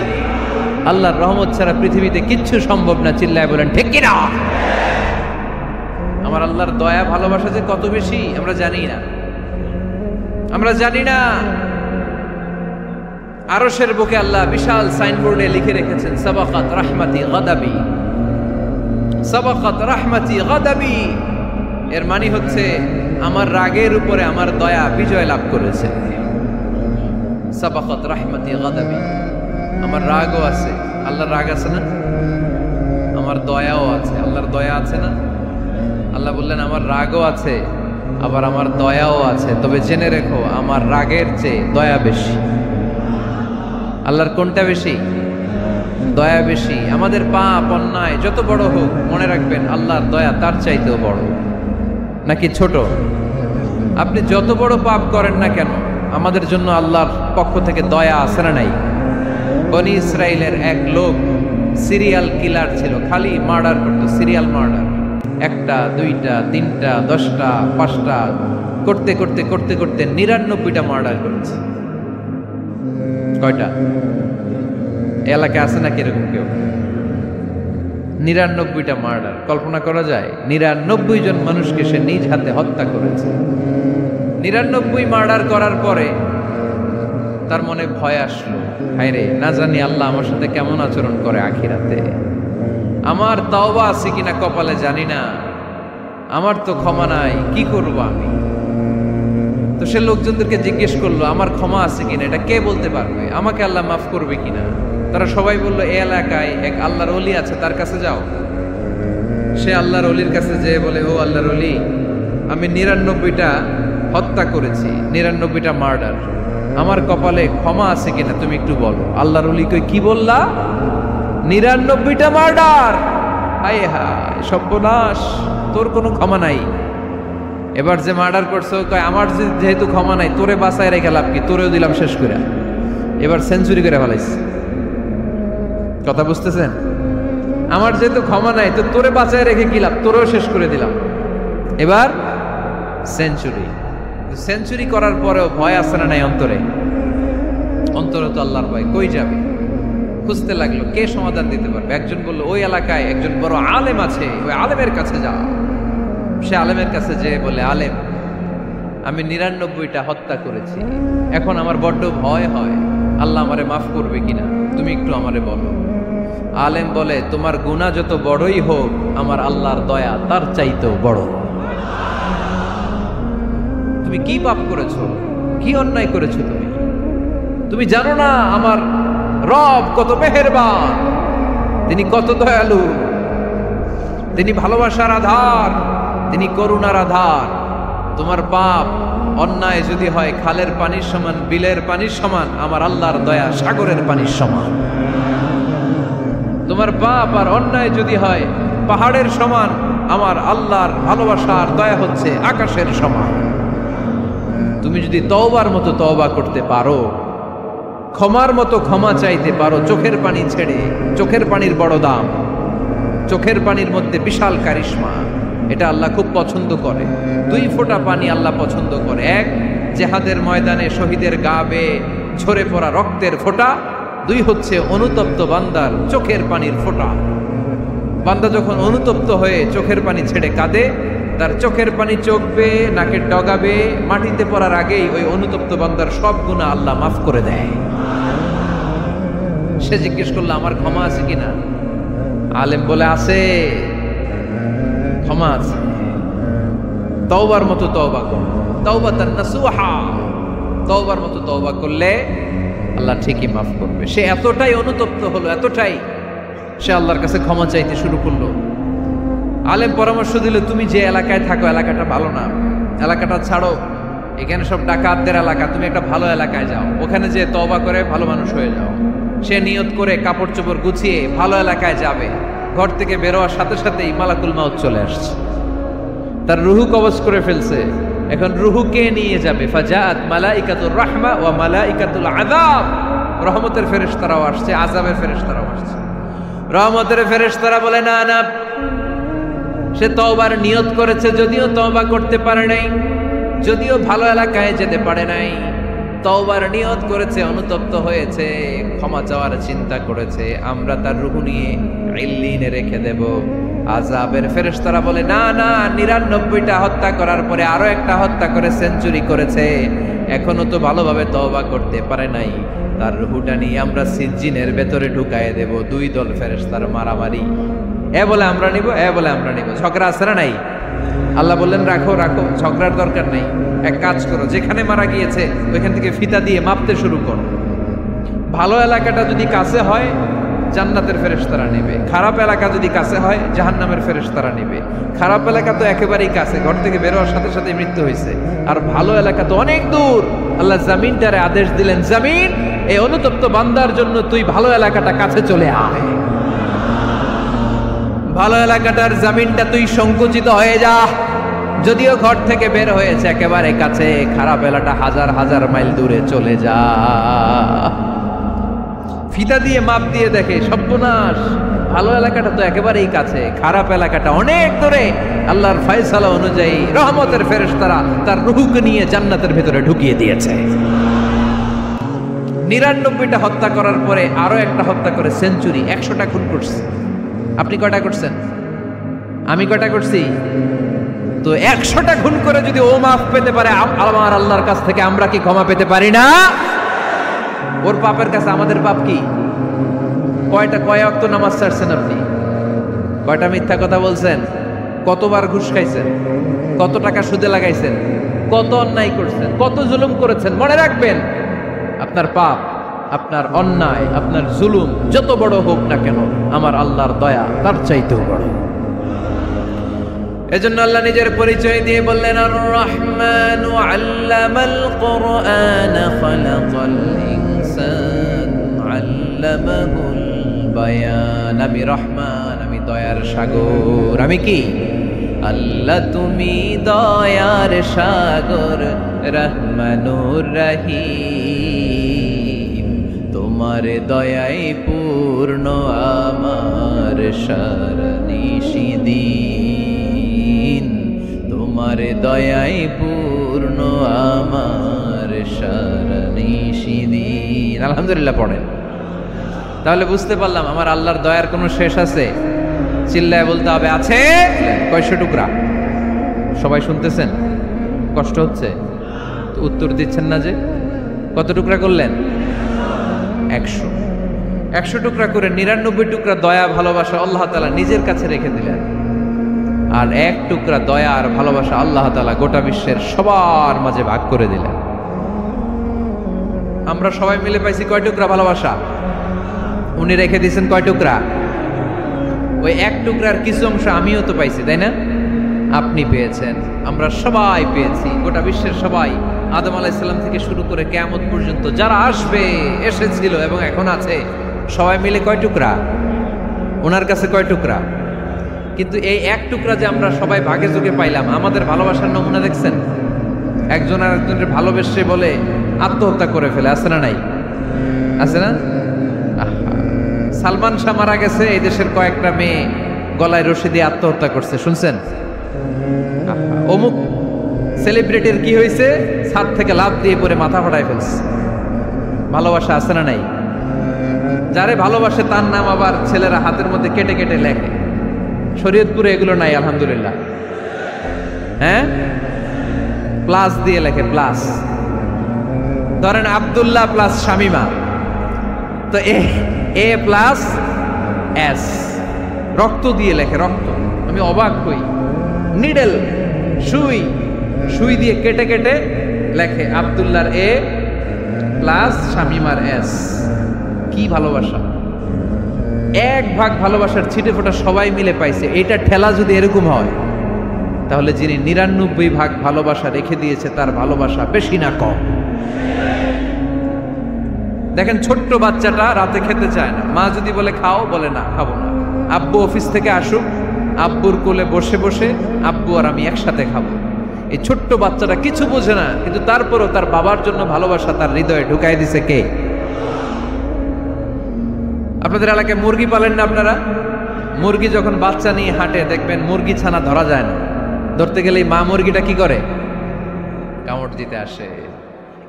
আল্লাহর রহমত ছাড়া পৃথিবীতে কিচ্ছু সম্ভব না। চিল্লায় বলেন ঠিক কিনা? আমার আল্লাহর দয়া ভালোবাসা যে কত বেশি আমরা জানি না, আমরা জানি না। আরশের বুকে আল্লাহ বিশাল সাইনবোর্ডে লিখে রেখেছেন সাবাকাত রাহমাতি গাদাবি, সাবাকাত রাহমাতি গাদাবি। এর মানে হচ্ছে আমার রাগের উপরে আমার দয়া বিজয় লাভ করেছে। সাবাকাত রাহমাতি গাদাবি। আমার রাগও আছে, আল্লাহর রাগ আছে না? আমার দয়াও আছে, আল্লাহর দয়া আছে না? আল্লাহ বললেন আমার রাগও আছে, আবার আমার দয়াও আছে। তবে জেনে রেখো আমার রাগের চেয়ে দয়া বেশি। আল্লাহর কোনটা বেশি? দয়া বেশি। আমাদের পাপ অন্যায় যত বড় হোক, মনে রাখবেন আল্লাহর দয়া তার চাইতেও বড়। নাকি ছোট? আপনি যত বড় পাপ করেন না কেন, আমাদের জন্য আল্লাহর পক্ষ থেকে দয়া আছে না নাই? বনি ইসরাইলের এক লোক সিরিয়াল কিলার ছিল, খালি মার্ডার করতো, সিরিয়াল মার্ডার। 1টা 2টা 3টা 10টা 5টা করতে করতে করতে করতে 99টা মার্ডার করেছে। কয়টা? এলাকায় আছে নাকি এরকম কেউ? 99টা মার্ডার। কল্পনা করা যায়? 99 জন মানুষকে সে নিজ হাতে হত্যা করেছে। 99 মার্ডার করার পরে তার মনে ভয় আসলো, হায় রে, না জানি আল্লাহ আমার সাথে কেমন আচরণ করে আখিরাতে। আমার তাওবা আছে কিনা কপালে জানি না, আমার তো ক্ষমা নাই, কি করব আমি? তো সে লোকজনদেরকে জিজ্ঞেস করলো আমার ক্ষমা আছে কিনা, এটা কে বলতে পারবে? আমাকে আল্লাহ মাফ করবে কিনা? তারা সবাই বলল এই এলাকায় এক আল্লাহর ওলি আছে, তার কাছে যাও। সে আল্লাহর ওলির কাছে যেয়ে বলে, ও আল্লাহর ওলি, আমি 99টা হত্যা করেছি, 99টা মার্ডার। আমার কপালে ক্ষমা আছে কিনা তুমি একটু বলো। আল্লাহর ওলি কই কি বললা? 99টা মার্ডার। হায় হায় সর্বনাশ, তোর কোনো ক্ষমা নাই। এবার যে মার্ডার করছো কয় আমার যেহেতু ক্ষমা নাই, তোরে বাঁচায় রেখে লাভ কি, তোরেও দিলাম শেষ করে। এবার সেঞ্চুরি করে ফেলাইছে। কথা বুঝতেছেন? আমার যেহেতু ক্ষমা নাই, তো তোরে বাঁচায় রেখে কি লাভ, তোরেও শেষ করে দিলাম। এবার সেঞ্চুরি। সেঞ্চুরি করার পরেও ভয় আসে না নাই অন্তরে? অন্তরে তো আল্লাহর ভয়। কই যাবে? খুঁজতে লাগলো কে সমাধান দিতে পারবে। একজন বলল ওই এলাকায় একজন বড় আলেম আছে, ওই আলেমের কাছে যাও। সে আলেমের কাছে যেয়ে বলে, আলেম আমি 99টা হত্যা করেছি, এখন আমার বড্ড ভয় হয়, আল্লাহ আমারে মাফ করবে কিনা, তুমি একটু আমারে বলো। আলেম বলে, তোমার গুনাহ যত বড়ই হোক, আমার আল্লাহর দয়া তার চাইতেও বড়। তুমি কি পাপ করেছো, কি অন্যায় করেছো? তুমি জানো না আমার রব কত মেহেরবান, তিনি কত দয়ালু, তিনি ভালোবাসার আধার, তিনি করুণার আধার। তোমার পাপ অন্যায় যদি হয় খালের পানির সমান, বিলের পানির সমান, আমার আল্লাহর দয়া সাগরের পানির সমান। তোমার পাপ আর অন্যায় যদি হয় পাহাড়ের সমান, আমার আল্লাহর ভালোবাসার দয়া হচ্ছে আকাশের সমান। তুমি যদি তওবার মতো তওবা করতে পারো, ক্ষমার মতো ক্ষমা চাইতে পারো, চোখের পানি ছেড়ে, চোখের পানির বড় দাম, চোখের পানির মধ্যে বিশাল কারিশমা, এটা আল্লাহ খুব পছন্দ করে। 2 ফোঁটা পানি আল্লাহ পছন্দ করে। এক, জেহাদের ময়দানে শহীদের গা বেয়ে ঝরে পড়া রক্তের ফোঁটা। 2 হচ্ছে অনুতপ্ত বান্দার চোখের পানির ফোঁটা। বান্দা যখন অনুতপ্ত হয়ে চোখের পানি ছেড়ে কাঁদে, তার চোখের পানি চোখ বেয়ে নাকের ডগা বেয়ে মাটিতে পড়ার আগেই ওই অনুতপ্ত বান্দার সব গুনাহ আল্লাহ মাফ করে দেয়। সে জিজ্ঞেস করলো আমার ক্ষমা আছে কিনা? আলেম বলে আছে, ক্ষমা আছে। তওবার মতো তওবা করো, তাওবাতান নাসুহা, তওবার মতো তওবা করলে আল্লাহ ঠিকই মাফ করবে। সে এতটাই অনুতপ্ত হলো, এতটাই সে আল্লাহর কাছে ক্ষমা চাইতে শুরু করলো। আলেম পরামর্শ দিল, তুমি যে এলাকায় থাকো এলাকাটা ভালো না, এলাকাটা ছাড়ো, এখানে সব ডাকাতদের এলাকা, তুমি একটা ভালো এলাকায় যাও, ওখানে যে তওবা করে ভালো মানুষ হয়ে যাও। সে নিয়ত করে কাপড় চোপড় গুছিয়ে ভালো এলাকায় যাবে। ঘর থেকে বেরোয়ার সাথে সাথেই মালাকুল মাউত চলে আসছে, তার রুহু কবজ করে ফেলছে। এখন রুহু কে নিয়ে যাবে? ফাজাআত মালাইকাতুর রাহমা ওয়া মালাইকাতুল আযাব। রহমতের ফেরেশতারাও আসছে, আযাবের ফেরেশতারাও আসছে। রহমতের ফেরেশতারা বলে না না, সে তওবার নিয়ত করেছে, যদিও তওবা করতে পারে নাই, যদিও ভালো এলাকায় যেতে পারে নাই, তওবার নিয়ত করেছে, অনুতপ্ত হয়েছে, ক্ষমা চাওয়ার চিন্তা করেছে, আমরা তার রূহ নিয়ে ইল্লিনে রেখে দেব। আযাবের ফেরেশতারা বলে না না, 99টা হত্যা করার পরে আরো একটা হত্যা করে সেঞ্চুরি করেছে, এখনো তো ভালোভাবে তওবা করতে পারে নাই, তার রূহটা নিয়ে আমরা সিজ্জিনের ভেতরে ঢুকায়ে দেব। 2 দল ফেরেশতার মারামারি, এ বলে আমরা নিব, এ বলে আমরা নিব। ঝগড়া আছে না নাই? আল্লাহ বললেন রাখো রাখো, ঝগড়ার দরকার নেই। এক কাজ করো, যেখানে মারা গিয়েছে ওইখান থেকে ফিতা দিয়ে মাপতে শুরু করো। ভালো এলাকাটা যদি কাছে হয় জান্নাতের ফেরেশতারা নেবে, খারাপ এলাকা যদি কাছে হয় জাহান্নামের ফেরেশতারা নেবে। খারাপ এলাকা তো একেবারেই কাছে, ঘর থেকে বেরোয়ার সাথে সাথে মৃত্যু হয়েছে। আর ভালো এলাকা তো অনেক দূর। আল্লাহ জামিনটারে আদেশ দিলেন, জামিন এই অনুতপ্ত বান্দার জন্য তুই ভালো এলাকাটা কাছে চলে আয়। ভালো এলাকাটার জামিনটা তুই সংকুচিত হয়ে যা, যদিও ঘর থেকে বের হয়েছে একেবারে কাছে, খারাপ এলাকা হাজার হাজার মাইল দূরে চলে যা। ফিতা দিয়ে মাপ দিয়ে দেখে সর্বনাশ, ভালো এলাকাটা তো একেবারেই কাছে, খারাপ এলাকাটা অনেক দূরে। আল্লাহর ফয়সালা অনুযায়ী রহমতের ফেরেশতারা তার রূহকে নিয়ে জান্নাতের ভেতরে ঢুকিয়ে দিয়েছে। 99টা হত্যা করার পরে আরো একটা হত্যা করে সেঞ্চুরি, 100টা খুন করছে। আপনি কয়টা করছেন? আমি কয়টা করছি? তো 100টা খুন করে যদি ও মাফ পেতে পারে আমার আল্লাহর কাছ থেকে, আমরা কি ক্ষমা পেতে পারি না? ওর পাপের কাছে আমাদের পাপ কি? কয় ওয়াক্ত নামাজ ছাড়ছেন আপনি? কয়টা মিথ্যা কথা বলছেন? কতবার ঘুষ খাইছেন? কত টাকা সুদে লাগাইছেন? কত অন্যায় করছেন? কত জুলুম করেছেন? মনে রাখবেন, আপনার পাপ, আপনার অন্যায়, আপনার জুলুম যত বড় হোক না কেন, আমার আল্লাহর দয়া তার চাইতেও বড়। এজন্য আল্লাহ নিজের পরিচয় দিয়ে বললেন, আর রহমানু আল্লামাল কুরআন খালাকাল ইনসান আল্লামাহুল বায়ান। আমি রহমান, আমি দয়ার সাগর। আমি কি? আল্লাহ তুমি দয়ার সাগর, রহমানুর রহিম। তোমার দয়াই পূর্ণ আমার সারানিশিদিন। তোমার দয়াই পূর্ণ আমার সারানিশিদিন। আলহামদুলিল্লাহ পড়েন। তাহলে বুঝতে পারলাম আমার আল্লাহর দয়ার কোনো শেষ আছে? চিল্লায় বলতে হবে আছে। কয়শো টুকরা? সবাই শুনতেছেন? কষ্ট হচ্ছে তো উত্তর দিচ্ছেন না যে? কত টুকরা করলেন? 100। 100 টুকরা করে 99 টুকরা দয়া ভালোবাসা আল্লাহ তাআলা নিজের কাছে রেখে দিলেন, আর 1 টুকরা দয়া আর ভালোবাসা আল্লাহ তাআলা গোটা বিশ্বের সবার মাঝে ভাগ করে দিলেন। আমরা সবাই মিলে পাইছি কয় টুকরা ভালোবাসা? উনি রেখে দিয়েছেন কয় টুকরা? ওই 1 টুকরার কিছু অংশ আমিও তো পাইছি, তাই না? আপনি পেয়েছেন, আমরা সবাই পেয়েছি, গোটা বিশ্বের সবাই। আদম আলাইহিস সালাম থেকে শুরু করে কিয়ামত পর্যন্ত যারা আসবে, এসেছিল এবং এখন আছে, সবাই মিলে কয় টুকরা? ওনার কাছে কয় টুকরা? কিন্তু এই 1 টুকরা যে আমরা সবাই ভাগে যোগে পাইলাম, আমাদের ভালোবাসার নমুনা দেখছেন? একজন আর একজনের ভালোবেসে বলে আত্মহত্যা করে ফেলে, আছে না নাই? আছে না? সালমান শাহ মারা গেছে, এই দেশের কয়েকটা মেয়ে গলায় রশি দিয়ে আত্মহত্যা করছে, শুনছেন? অমুক সেলিব্রিটির কি হয়েছে, ছাদ থেকে লাফ দিয়ে পরে মাথা ফাটায় ফেলছে। ভালোবাসা আছে না নাই? যারে ভালোবাসে তার নাম আবার ছেলেরা হাতের মধ্যে কেটে কেটে লেখে। শরীয়তপুরে এগুলো নাই আলহামদুলিল্লাহ। হ্যাঁ, প্লাস দিয়ে লেখে, প্লাস। ধরেন আব্দুল্লাহ প্লাস শামিমা, তো এ প্লাস এস, রক্ত দিয়ে লেখে, রক্ত। আমি অবাক হই, নিডেল, সুই, সুই দিয়ে কেটে কেটে লেখে আব্দুল্লাহর এ প্লাস শামিমার এস। কি ভালোবাসা! 1 ভাগ ভালোবাসার ছিটে ফোটা সবাই মিলে পাইছে। এটা ঠেলা যদি এরকম হয়, তাহলে যিনি 99 ভাগ ভালোবাসা রেখে দিয়েছে তার ভালোবাসা বেশি না কম? দেখেন, ছোট্ট বাচ্চাটা রাতে খেতে চায় না, মা যদি বলে খাও, বলে না, খাবো না। আব্বু অফিস থেকে আসুক, আব্বুর কোলে বসে বসে আব্বু আর আমি একসাথে খাবো। এই ছোট্ট বাচ্চাটা কিছু বোঝে না, কিন্তু তারপরও তার বাবার জন্য ভালোবাসা তার হৃদয়ে ঢুকাই দিছে কে? আপনাদের এলাকায় মুরগি পালেন না আপনারা? মুরগি যখন বাচ্চা নিয়ে হাঁটে, দেখবেন মুরগি ছানা ধরা যায় না। ধরতে গেলে মা মুরগিটা কি করে? কামড় দিতে আসে।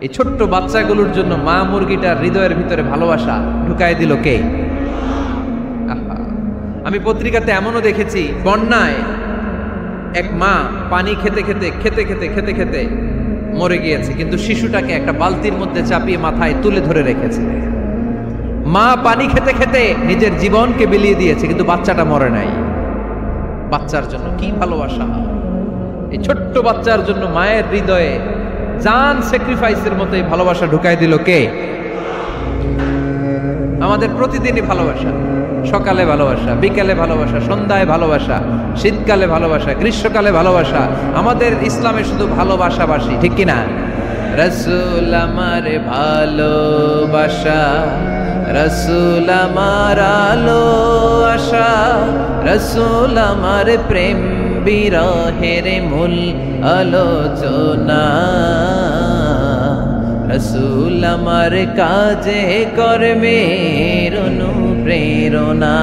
এই ছোট্ট বাচ্চাগুলোর জন্য মা মুরগিটার হৃদয়ের ভিতরে ভালোবাসা ঢুকাই দিল কে? আমি পত্রিকাতে এমনও দেখেছি, বন্যায় এক মা পানি খেতে খেতে খেতে খেতে খেতে খেতে মরে গিয়েছে, কিন্তু শিশুটাকে একটা বালতির মধ্যে চাপিয়ে মাথায় তুলে ধরে রেখেছে। মা পানি খেতে খেতে নিজের জীবনকে বিলিয়ে দিয়েছে, কিন্তু বাচ্চাটা মরে নাই। বাচ্চার জন্য কি ভালোবাসা! এই ছোট্ট বাচ্চার জন্য মায়ের হৃদয়ে জান স্যাক্রিফাইসের মতো এই ভালোবাসা ঢুকাই দিল কে? আমাদের প্রতিদিনই ভালোবাসা, সকালে ভালোবাসা, বিকালে ভালোবাসা, সন্ধ্যায় ভালোবাসা, শীতকালে ভালোবাসা, গ্রীষ্মকালে ভালোবাসা। আমাদের ইসলামে শুধু ভালোবাসাবাসী, ঠিক কিনা? রাসূল আমার ভালোবাসা, রাসূল আমার আলো আশা, রাসূল আমার প্রেম বিরহের মূল আলোচনা, রাসূল আমার কাজে কর্মের অনুপ্রেরণা।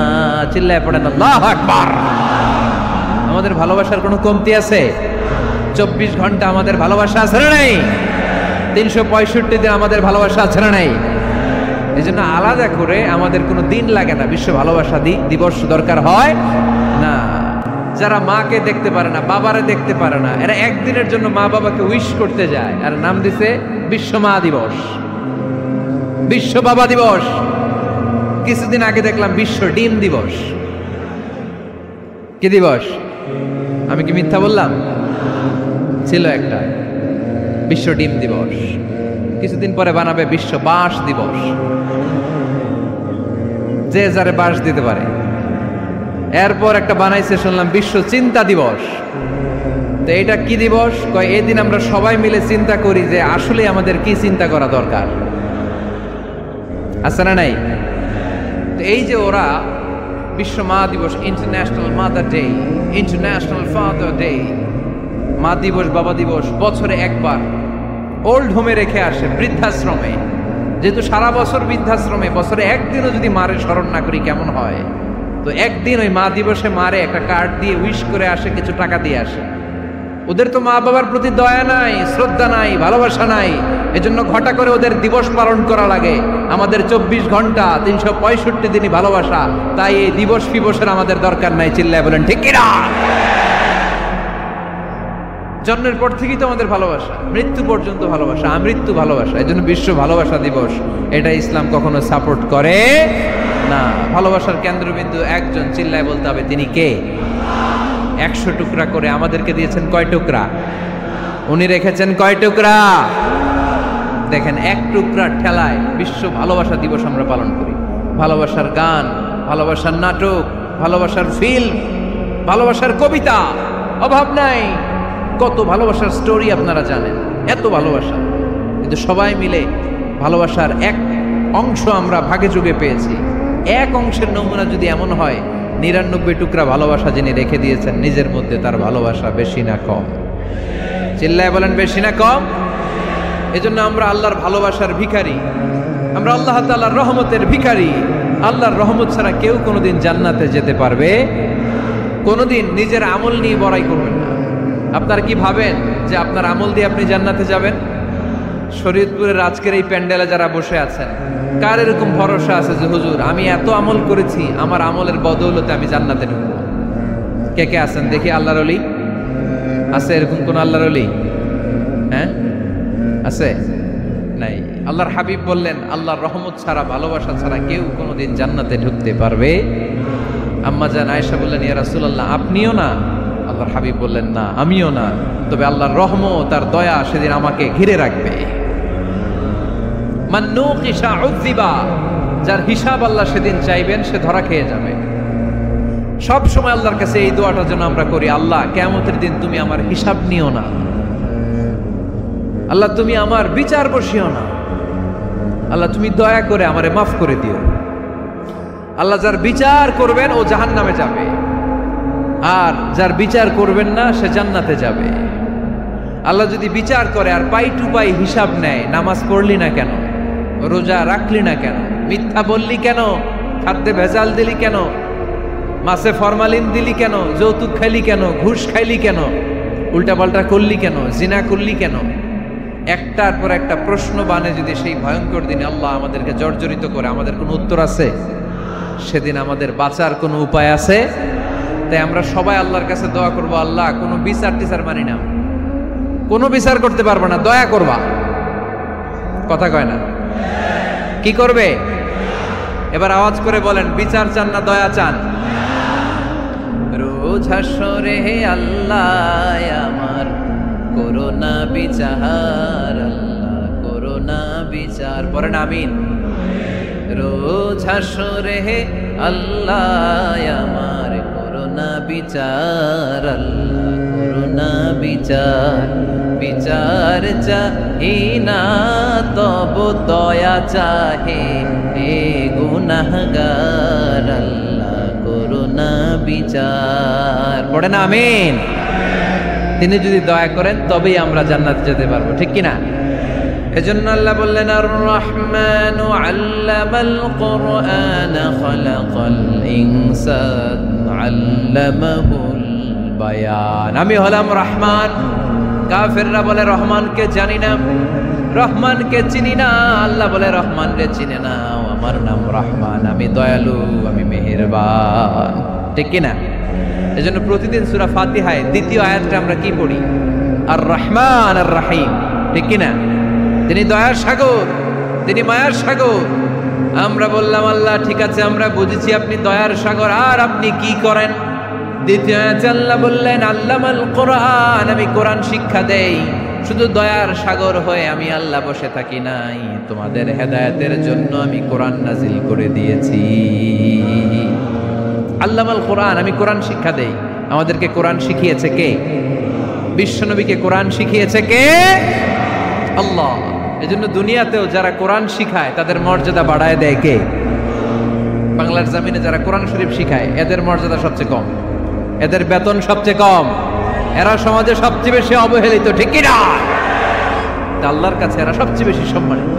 চিল্লায় পড়েন আল্লাহু আকবার। আমাদের ভালোবাসার কোনো কমতি আছে? 24 ঘন্টা আমাদের ভালোবাসা আছে না নাই? 365 দিন আমাদের ভালোবাসা আছে না নাই? এই জন্য আলাদা করে আমাদের কোনো দিন লাগে না, বিশ্ব ভালোবাসা দিবস দরকার হয় না। যারা মাকে দেখতে পারে না, বাবারে দেখতে পারে না, এরা একদিনের জন্য মা বাবাকে উইশ করতে যায়, আর নাম দিছে বিশ্ব মা দিবস, বিশ্ব বাবা দিবস। কিছুদিন আগে দেখলাম বিশ্ব ডিম দিবস। কি দিবস? আমি কি মিথ্যা বললাম? ছিল একটা বিশ্ব ডিম দিবস। কিছুদিন পরে বানাবে বিশ্ব বাঁশ দিবস। যে যারে বাঁশ দিতে পারে। এরপর একটা বানাইছে শুনলাম বিশ্ব চিন্তা দিবস। তো এটা কি দিবস? কয় এই দিন আমরা সবাই মিলে চিন্তা করি যে আসলে আমাদের কি চিন্তা করা দরকার, আছে না নাই? তো এই যে ওরা বিশ্ব মা দিবস, international mother day, international father day, মা দিবস বাবা দিবস বছরে একবার ওল্ড হোমে রেখে আসে, বৃদ্ধাশ্রমে। যেহেতু সারা বছর বৃদ্ধাশ্রমে, বছরে একদিনও যদি মারে স্মরণ না করি কেমন হয়? তো একদিন ওই মা দিবসে মারে একটা কার্ড দিয়ে উইশ করে আসে, কিছু টাকা দিয়ে আসে। ওদের তো মা বাবার প্রতি দয়া নাই, শ্রদ্ধা নাই, ভালোবাসা নাই, এজন্য ঘটা করে ওদের দিবস পালন করা লাগে। আমাদের 24 ঘন্টা 365 দিনই ভালোবাসা, তাই এই দিবস ফিবসের আমাদের দরকার নাই। চিল্লায় বলেন ঠিক কিনা? জন্মের পর থেকেই তো আমাদের ভালোবাসা, মৃত্যু পর্যন্ত ভালোবাসা, আমৃত্যু ভালোবাসা। এই জন্য বিশ্ব ভালোবাসা দিবস, এটা ইসলাম কখনো সাপোর্ট করে না। ভালোবাসার কেন্দ্রবিন্দু একজন, চিল্লায় বলতে হবে তিনি কে? 100 টুকরা করে আমাদেরকে দিয়েছেন কয় টুকরা? উনি রেখেছেন কয় টুকরা? দেখেন, এক টুকরার ঠেলায় বিশ্ব ভালোবাসা দিবস আমরা পালন করি। ভালোবাসার গান, ভালোবাসার নাটক, ভালোবাসার ফিল্ম, ভালোবাসার কবিতা, অভাব নাই। কত ভালোবাসার স্টোরি আপনারা জানেন, এত ভালোবাসা। কিন্তু সবাই মিলে ভালোবাসার এক অংশ আমরা ভাগে যোগে পেয়েছি। এক অংশের নমুনা যদি এমন হয়, 99 টুকরা ভালোবাসা যিনি রেখে দিয়েছেন নিজের মধ্যে, তার ভালোবাসা বেশি না কম? চিল্লায় বলেন বেশি না কম? এজন্য আমরা আল্লাহর ভালোবাসার ভিখারি, আমরা আল্লাহ তাআলার রহমতের ভিখারি। আল্লাহর রহমত ছাড়া কেউ কোনোদিন জান্নাতে যেতে পারবে? কোনোদিন নিজের আমল নিয়ে বড়াই করবেন না। আপনারা কি ভাবেন যে আপনার আমল দিয়ে আপনি জান্নাতে যাবেন? শরীয়তপুরের আজকের এই প্যান্ডেলে যারা বসে আছেন, কার এরকম ভরসা আছে যে হুজুর আমি এত আমল করেছি, আমার আমলের বদৌলতে আমি জান্নাতে ঢুকবো? কে কে আছেন দেখি? আল্লাহর ওলি আছে? এরকম কোন আল্লাহর ওলি? হ্যাঁ, আছে? নাই। আল্লাহর হাবিব বললেন, আল্লাহর রহমত ছাড়া, ভালোবাসা ছাড়া কেউ কোনোদিন জান্নাতে ঢুকতে পারবে? আম্মা জান আয়েশা বললেন, ইয়া রাসূলুল্লাহ আপনিও না? আল্লাহর হাবিব বললেন, না আমিও না, তবে আল্লাহর রহমত আর দয়া সেদিন আমাকে ঘিরে রাখবে। মান নুকিশা উযিবা, যার হিসাব আল্লাহ সেদিন চাইবেন সে ধরা খেয়ে যাবে। সব সময় আল্লাহর কাছে এই দোয়াটা যেন আমরা করি, আল্লাহ কিয়ামতের দিন তুমি আমার হিসাব নিও না, আল্লাহ তুমি আমার বিচার বসিও না, আল্লাহ তুমি দয়া করে আমারে মাফ করে দিও। আল্লাহ যার বিচার করবেন ও জাহান্নামে যাবে, আর যার বিচার করবেন না সে জান্নাতে যাবে। আল্লাহ যদি বিচার করে আর পাই টু পাই হিসাব নেয়, নামাজ পড়লি না কেন, রোজা রাখলি না কেন, মিথ্যা বললি কেন, খাদ্যে ভেজাল দিলি কেন, মাছে ফরমালিন দিলি কেন, যৌতুক খাইলি কেন, ঘুষ খাইলি কেন, উল্টাপাল্টা করলি কেন, জিনা করলি কেন, একটার পর একটা প্রশ্ন বানে যদি সেই ভয়ঙ্কর দিনে আল্লাহ আমাদেরকে জর্জরিত করে, আমাদের কোনো উত্তর আছে? সেদিন আমাদের বাঁচার কোনো উপায় আছে? তাই আমরা সবাই আল্লাহর কাছে দোয়া করব, আল্লাহ কোনো বিচার টিচার মানি না, কোনো বিচার করতে পারবো না, দয়া করবা। কথা কয় না? কি করবে? এবার আওয়াজ করে বলেন, বিচার চান না দয়া চান? রোজ হাসরে আল্লাহ আমার করোনা বিচার, আল্লাহ করোনা বিচার, পড়েন আমিন। রোজ হাসরে আল্লাহ আমার করোনা বিচার, আল্লাহ করোনা বিচার, বিচার চাহি না তব দয়া চাহে হে গুনাহগার, আল্লাহ করোনা বিচার। পড়েন আমিন। তিনি যদি দয়া করেন তবেই আমরা জান্নাতে যেতে পারবো, ঠিক কিনা? এজন্য আল্লাহ বললেন, আর রহমানু আল্লামাল কুরআন খালাকাল ইনসান আল্লামাহুল বায়ান। আমি হলাম রহমান। কাফেররা বলে রহমানকে জানি না, রহমানকে চিনি না। আল্লাহ বলে রহমানকে চিনে না, আমার নাম রহমান, আমি দয়ালু, আমি মেহেরবান, ঠিক কিনা? এজন্য প্রতিদিন সূরা ফাতিহায় দ্বিতীয় আয়াতটা আমরা কি পড়ি? আর রহমান আর রাহিম, ঠিক কিনা? তিনি দয়ার সাগর, তিনি মায়ার সাগর। আমরা বললাম, আল্লাহ ঠিক আছে আমরা বুঝেছি আপনি দয়ার সাগর, আর আপনি কি করেন? দ্বিতীয় আয়াতে আল্লাহ বললেন, আল্লামাল কোরআন, আমি কোরআন শিক্ষা দেই। শুধু দয়ার সাগর হয়ে আমি আল্লাহ বসে থাকি নাই, তোমাদের হেদায়েতের জন্য আমি কোরআন নাজিল করে দিয়েছি। আল্লামাল কোরআন, আমি কোরআন শিক্ষা দেই। আমাদেরকে কোরআন শিখিয়েছে কে? বিশ্বনবীকে কোরআন শিখিয়েছে কে? আল্লাহ। এজন্য দুনিয়াতেও যারা কোরআন শিখায় তাদের মর্যাদা বাড়ায় দেয় কে? বাংলার জমিনে যারা কোরআন শরীফ শিখায় এদের মর্যাদা সবচেয়ে কম, এদের বেতন সবচেয়ে কম, এরা সমাজে সবচেয়ে বেশি অবহেলিত, ঠিক কি না? আল্লাহর কাছে এরা সবচেয়ে বেশি সম্মানিত।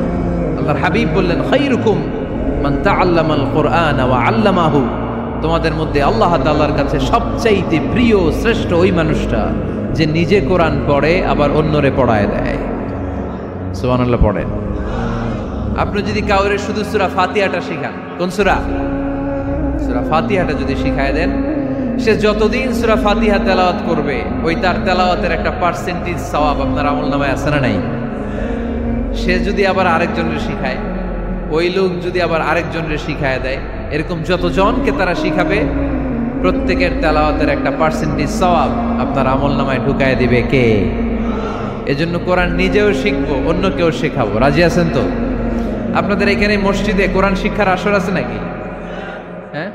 আল্লাহর হাবিব বললেন, খায়রুকুম মান তাআল্লামাল কুরআন ওয়া আল্লামাহু, তোমাদের মধ্যে আল্লাহ তাআলার কাছে সবচাইতে প্রিয় শ্রেষ্ঠ ওই মানুষটা যে নিজে কোরআন পড়ে আবার অন্যরে পড়ায় দেয়। সুবহানাল্লাহ পড়েন। আপনি যদি কাউরে শুধু সূরা ফাতিহাটা শিখান, কোন সূরা? সূরা ফাতিহাটা যদি শিখায় দেন, সে যতদিন সূরা ফাতিহা তেলাওয়াত করবে ওই তার তেলাওয়াতের একটা পার্সেন্টেজ সওয়াব আপনার আমলনামায় আছে না নাই? সে যদি আবার আরেকজনের শিখায়, ওই লোক যদি আবার আরেকজনের শিখায় দেয়, এরকম যতজনকে তারা শিখাবে প্রত্যেকের তেলাওয়াতের একটা পার্সেন্টেজ সওয়াব আপনার আমলনামায় ঢুকায় দিবে কে? এজন্য কোরআন নিজেও শিখবো, অন্যকেও শেখাবো। রাজি আছেন তো? আপনাদের এখানে মসজিদে কোরআন শিক্ষার আসর আছে নাকি? হ্যাঁ,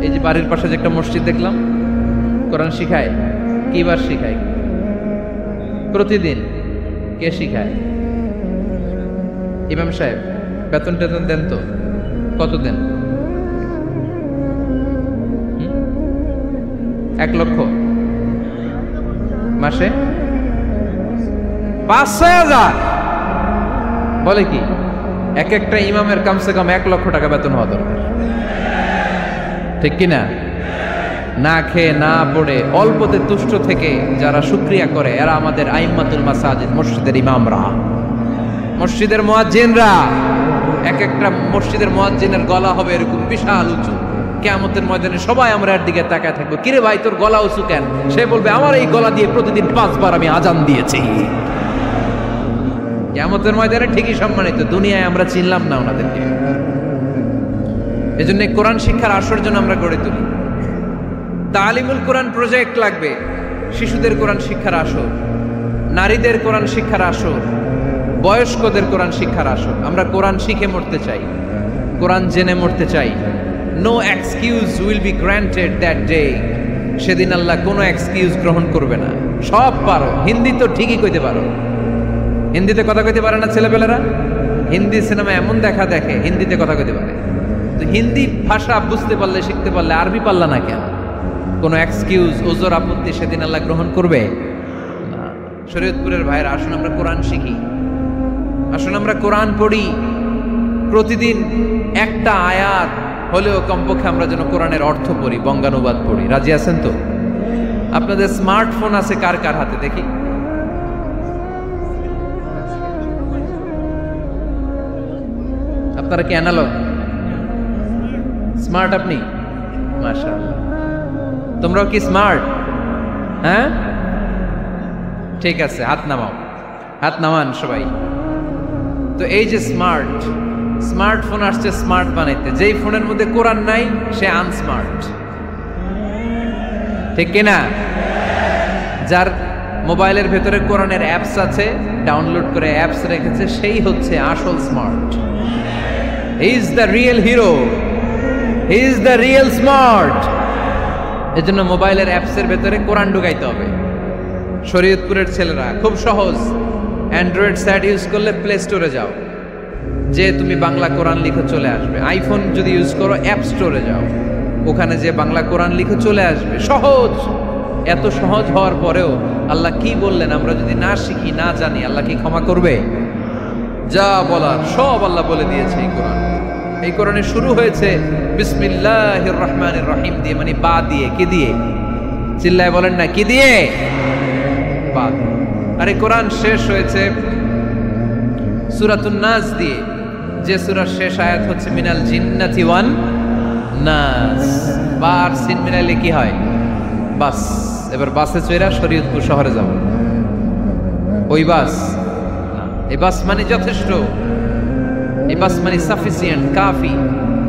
এই যে বাড়ির পাশে যে একটা মসজিদ দেখলাম, কোরআন শিখায়। কিবার শিখায়? প্রতিদিন। কে শিখায়? ইমাম সাহেব। বেতন টেতন দেন তো? কত দেন? 1 লক্ষ মাসে? 5-6,000 বলে কি? এক একটা ইমামের কমসে কম 1 লক্ষ টাকা বেতন হওয়া দরকার, ঠিক কিনা? না খেয়ে না পড়ে অল্পতে তুষ্ট থেকে যারা শুকরিয়া করে এরা আমাদের আইম্মাতুল মাসাজিদ, মসজিদের ইমামরা, মসজিদের মুয়াজ্জিনরা। এক একটা মসজিদের মুয়াজ্জিনের গলা হবে এরকম বিশাল উঁচু। কিয়ামতের ময়দানে সবাই আমরা এর দিকে তাকায় থাকবো, কিরে ভাই তোর গলা উঁচু কেন? সে বলবে, আমার এই গলা দিয়ে প্রতিদিন 5 বার আমি আজান দিয়েছি। কিয়ামতের ময়দানে ঠিকই সম্মানিত, দুনিয়ায় আমরা চিনলাম না ওনাদেরকে। এজন্য কোরআন শিক্ষার আসর জন্য আমরা গড়ে তুলি। তালিমুল কোরআন প্রজেক্ট লাগবে, শিশুদের কোরআন শিক্ষার আসর, নারীদের কোরআন শিক্ষার আসর, বয়স্কদের কোরআন শিক্ষার আসর। আমরা কোরআন শিখে মরতে চাই, কোরআন জেনে মরতে চাই। No excuse will be granted that day. সেদিন আল্লাহ কোনো এক্সকিউজ গ্রহণ করবে না। সব পারো, হিন্দি তো ঠিকই কইতে পারো। হিন্দিতে কথা কইতে পারে না ছেলেপেলেরা? হিন্দি সিনেমা এমন দেখা দেখে হিন্দিতে কথা কইতে পারে। তো হিন্দি ভাষা বুঝতে পারলে, শিখতে পারলে আরবি পারলা না কেন? কোনো এক্সকিউজ, ওজর, আপত্তি সেদিন আল্লাহ গ্রহণ করবে না। শরীয়তপুরের ভাইরা, আসুন আমরা কোরআন শিখি, আসুন আমরা কোরআন পড়ি। প্রতিদিন একটা আয়াত হলেও কমপক্ষে আমরা যেন কোরআনের অর্থ পড়ি, বঙ্গানুবাদ পড়ি। রাজি আছেন তো? আপনাদের স্মার্টফোন আছে কার কার হাতে দেখি? আপনারা কি অ্যানালগ? স্মার্ট আপনি? মাশাআল্লাহ। তোমরাও কি স্মার্ট? হ্যাঁ, ঠিক আছে, হাত নামাও, হাত নামান সবাই। তো এই যে স্মার্টফোন আসছে স্মার্ট বানাইতে, যেই ফোনের মধ্যে কোরআন নাই সে আনস্মার্ট, ঠিক কিনা? যার মোবাইলের ভেতরে কোরআনের অ্যাপস আছে, ডাউনলোড করে অ্যাপস রেখেছে, সেই হচ্ছে আসল smart. He is the real hero, he is the real smart. এজন্য মোবাইলের অ্যাপসের ভেতরে কোরআন ঢুকাইতে হবে। শরীয়তপুরের ছেলেরা খুব সহজ, অ্যান্ড্রয়েড স্যাট ইউজ করলে প্লে স্টোরে যাও, যে তুমি বাংলা কোরআন লিখে চলে আসবে। আইফোন যদি ইউজ করো অ্যাপ স্টোরে যাও, ওখানে যে বাংলা কোরআন লিখে চলে আসবে। সহজ। এত সহজ হওয়ার পরেও আল্লাহ কি বললেন আমরা যদি না শিখি, না জানি, আল্লাহ কি ক্ষমা করবে? যা বলার সব আল্লাহ বলে দিয়েছে এই কোরআন। এই কোরআনে শুরু হয়েছে বিসমিল্লাহির রহমানির রহিম দিয়ে, মানে বা দিয়ে। কি দিয়ে? চিল্লায় বলেন না, কি দিয়ে? বা। আর এই কোরআন শেষ হয়েছে সূরাতুন নাস দিয়ে, যে সূরার শেষ আয়াত হচ্ছে মিনাল জিন্নাতি ওয়ান নাস। বার সিন মিলাইলে কি হয়? বাস। এবার বাসে চড়া শরীয়তপুর শহরে যাব। ওই বাস? এই বাস মানে যথেষ্ট, এই বাস মানে সাফিসিয়েন্ট, কাফি।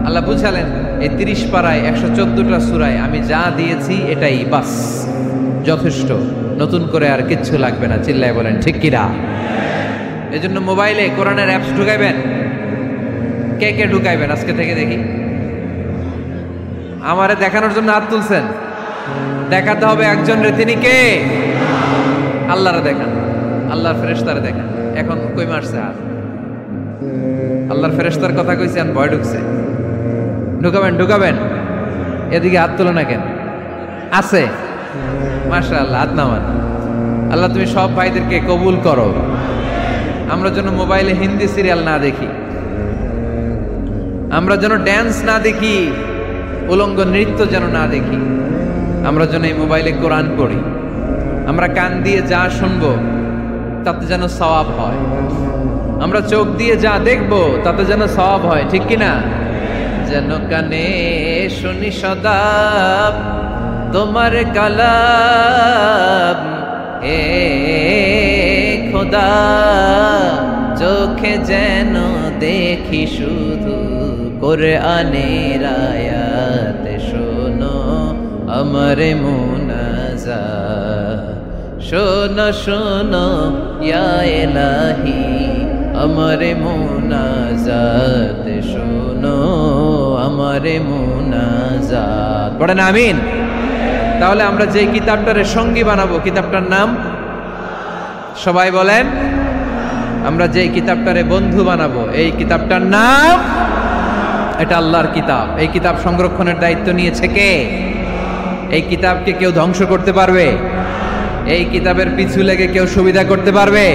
আল্লাহ বুঝালেন এই 30 পারায় 114টা সূরায় আমি যা দিয়েছি এটাই বাস, যথেষ্ট। নতুন করে আর কিচ্ছু লাগবে না। চিল্লায় বলেন ঠিক কিনা? এজন্য মোবাইলে কোরআনের অ্যাপস ঢুকাইবেন। কে কে ঢুকাইবেন আজকে থেকে দেখি? আমারে দেখানোর জন্য হাত তুলছেন? দেখাতে হবে একজন রে, তিনি কে? আল্লাহরে দেখান, আল্লাহর ফেরেশতারে দেখান। এখন কই মারছে হাত? আল্লাহর ফেরেশতার কথা কইছেন, ভয় ঢুকছে। ঢুকাবেন। এদিকে হাত তুলো না কেন? আছে, মাশাআল্লাহ, হাত নামান। আল্লাহ তুমি সব ভাইদেরকে কবুল করো। আমরা যেন মোবাইলে হিন্দি সিরিয়াল না দেখি, আমরা যেন ড্যান্স না দেখি, উলঙ্গ নৃত্য যেন না দেখি, আমরা যেন এই মোবাইলে কোরআন পড়ি, আমরা কান দিয়ে যা শুনবো তাতে যেন সওয়াব হয়, আমরা চোখ দিয়ে যা দেখবো তাতে যেন সওয়াব হয়, ঠিক কিনা? যেন কানে শুনি সদা তোমার কালাম, এ খোদা চোখে যেন দেখি শুধু কোরআনের আয়াত, শোনো আমার মুনাজাত, শোনো শোনো ইয়া ইলাহি আমার মুনাজাত, শোনো আমার মুনাজাত। পড়েন আমিন। তাহলে আমরা যে কিতাবটারে সঙ্গী বানাবো, কিতাবটার নাম সবাই বলেন। আমরা যে কিতাবটারে বন্ধু বানাবো, এই কিতাবটার নাম, এটা আল্লাহর কিতাব। এই কিতাব সংরক্ষণের দায়িত্ব নিয়েছে কে? এই কিতাবকে কেউ ধ্বংস করতে পারবে? এই কিতাবের পিছু লেগে কেউ সুবিধা করতে পারবে?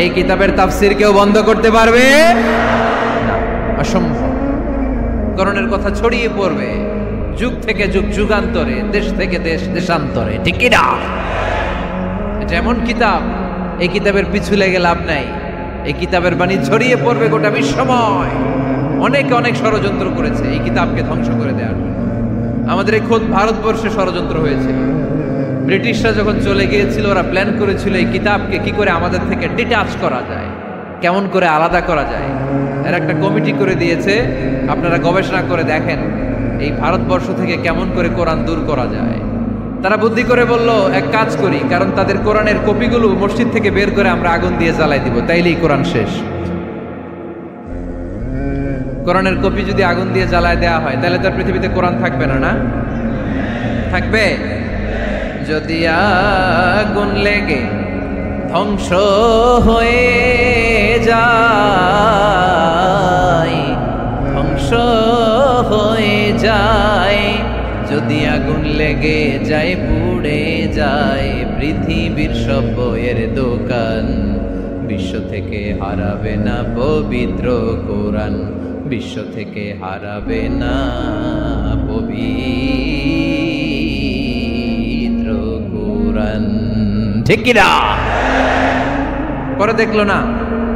এই কিতাবের তাফসির কেউ বন্ধ করতে পারবে না, অসম্ভব। কোরআনের কথা ছড়িয়ে পড়বে যুগ থেকে যুগ, যুগান্তরে, দেশ থেকে দেশ, দেশান্তরে, ঠিক কি না? এটা এমন কিতাব, এই কিতাবের পিছু লেগে লাভ নাই। এই কিতাবের বাণী ছড়িয়ে পড়বে গোটা বিশ্বময়। অনেকে অনেক ষড়যন্ত্র করেছে এই কিতাবকে ধ্বংস করে দেওয়ার জন্য। আমাদের এই খোদ ভারতবর্ষে ষড়যন্ত্র হয়েছিল। ব্রিটিশরা যখন চলে গিয়েছিল, ওরা প্ল্যান করেছিল এই কিতাবকে কি করে আমাদের থেকে ডিটাচ করা যায়, কেমন করে আলাদা করা যায়। এর একটা কমিটি করে দিয়েছে, আপনারা গবেষণা করে দেখেন এই ভারতবর্ষ থেকে কেমন করে কোরআন দূর করা যায়। তারা বুদ্ধি করে বলল, এক কাজ করি, কারণ তাদের কোরআনের কপিগুলো মসজিদ থেকে বের করে আমরা আগুন দিয়ে জ্বালাই দিব, তাইলেই কোরআন শেষ। কোরআনের কপি যদি আগুন দিয়ে জ্বালায় দেওয়া হয়, তাহলে তো পৃথিবীতে কোরআন থাকবে না, না থাকবে? যদি আগুন লেগে ধ্বংস হয়ে যায়, ধ্বংস হয়ে যায়, যদি আগুন লেগে যায়, পুড়ে যায় পৃথিবীর সব বইয়ের দোকান, বিশ্ব থেকে হারাবে না পবিত্র কোরআন, বিশ্ব থেকে হারাবে না পবিত্র কোরআন, ঠিক কিনা? পরে দেখলো না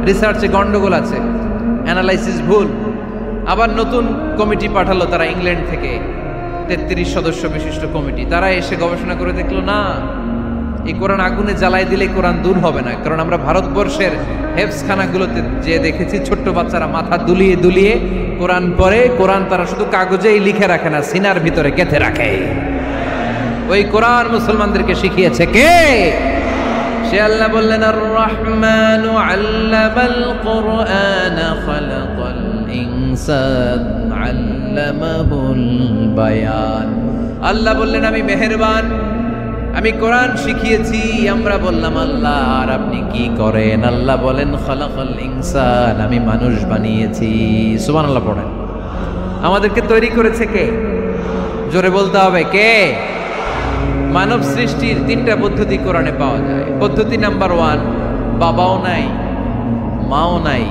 রিসার্চে গন্ডগোল আছে, অ্যানালাইসিস ভুল, আবার নতুন কমিটি পাঠালো তারা ইংল্যান্ড থেকে, 33 সদস্য বিশিষ্ট কমিটি। তারা এসে গবেষণা করে দেখলো না, এই কোরআন আগুনে জ্বালাই দিলে কোরআন দূর হবে না। কারণ আমরা ভারতবর্ষের হেফজখানাগুলোতে যে দেখেছি, ছোট্ট বাচ্চারা মাথা দুলিয়ে দুলিয়ে কোরআন পড়ে। কোরআন তারা শুধু কাগজেই লিখে রাখে না, সিনার ভিতরে গেঁথে রাখে। ওই কোরআন মুসলমানদেরকে শিখিয়েছে কে? সে আল্লাহ বললেন, আর রহমানু আল্লামাল কোরআন খালাকাল ইনসান আল্লামাহুল বায়ান। আল্লাহ বললেন, আমি মেহেরবান, আমি কোরআন শিখিয়েছি। আমরা বললাম, আল্লাহ আর আপনি কি করেন? আল্লাহ বলেন, খালাকাল ইনসান, আমি মানুষ বানিয়েছি। সুবহানাল্লাহ পড়েন। আমাদেরকে তৈরি করেছে কে? জোরে বলতে হবে, কে? মানব সৃষ্টির 3টা পদ্ধতি কোরআনে পাওয়া যায়। পদ্ধতি নাম্বার 1, বাবাও নাই মাও নাই।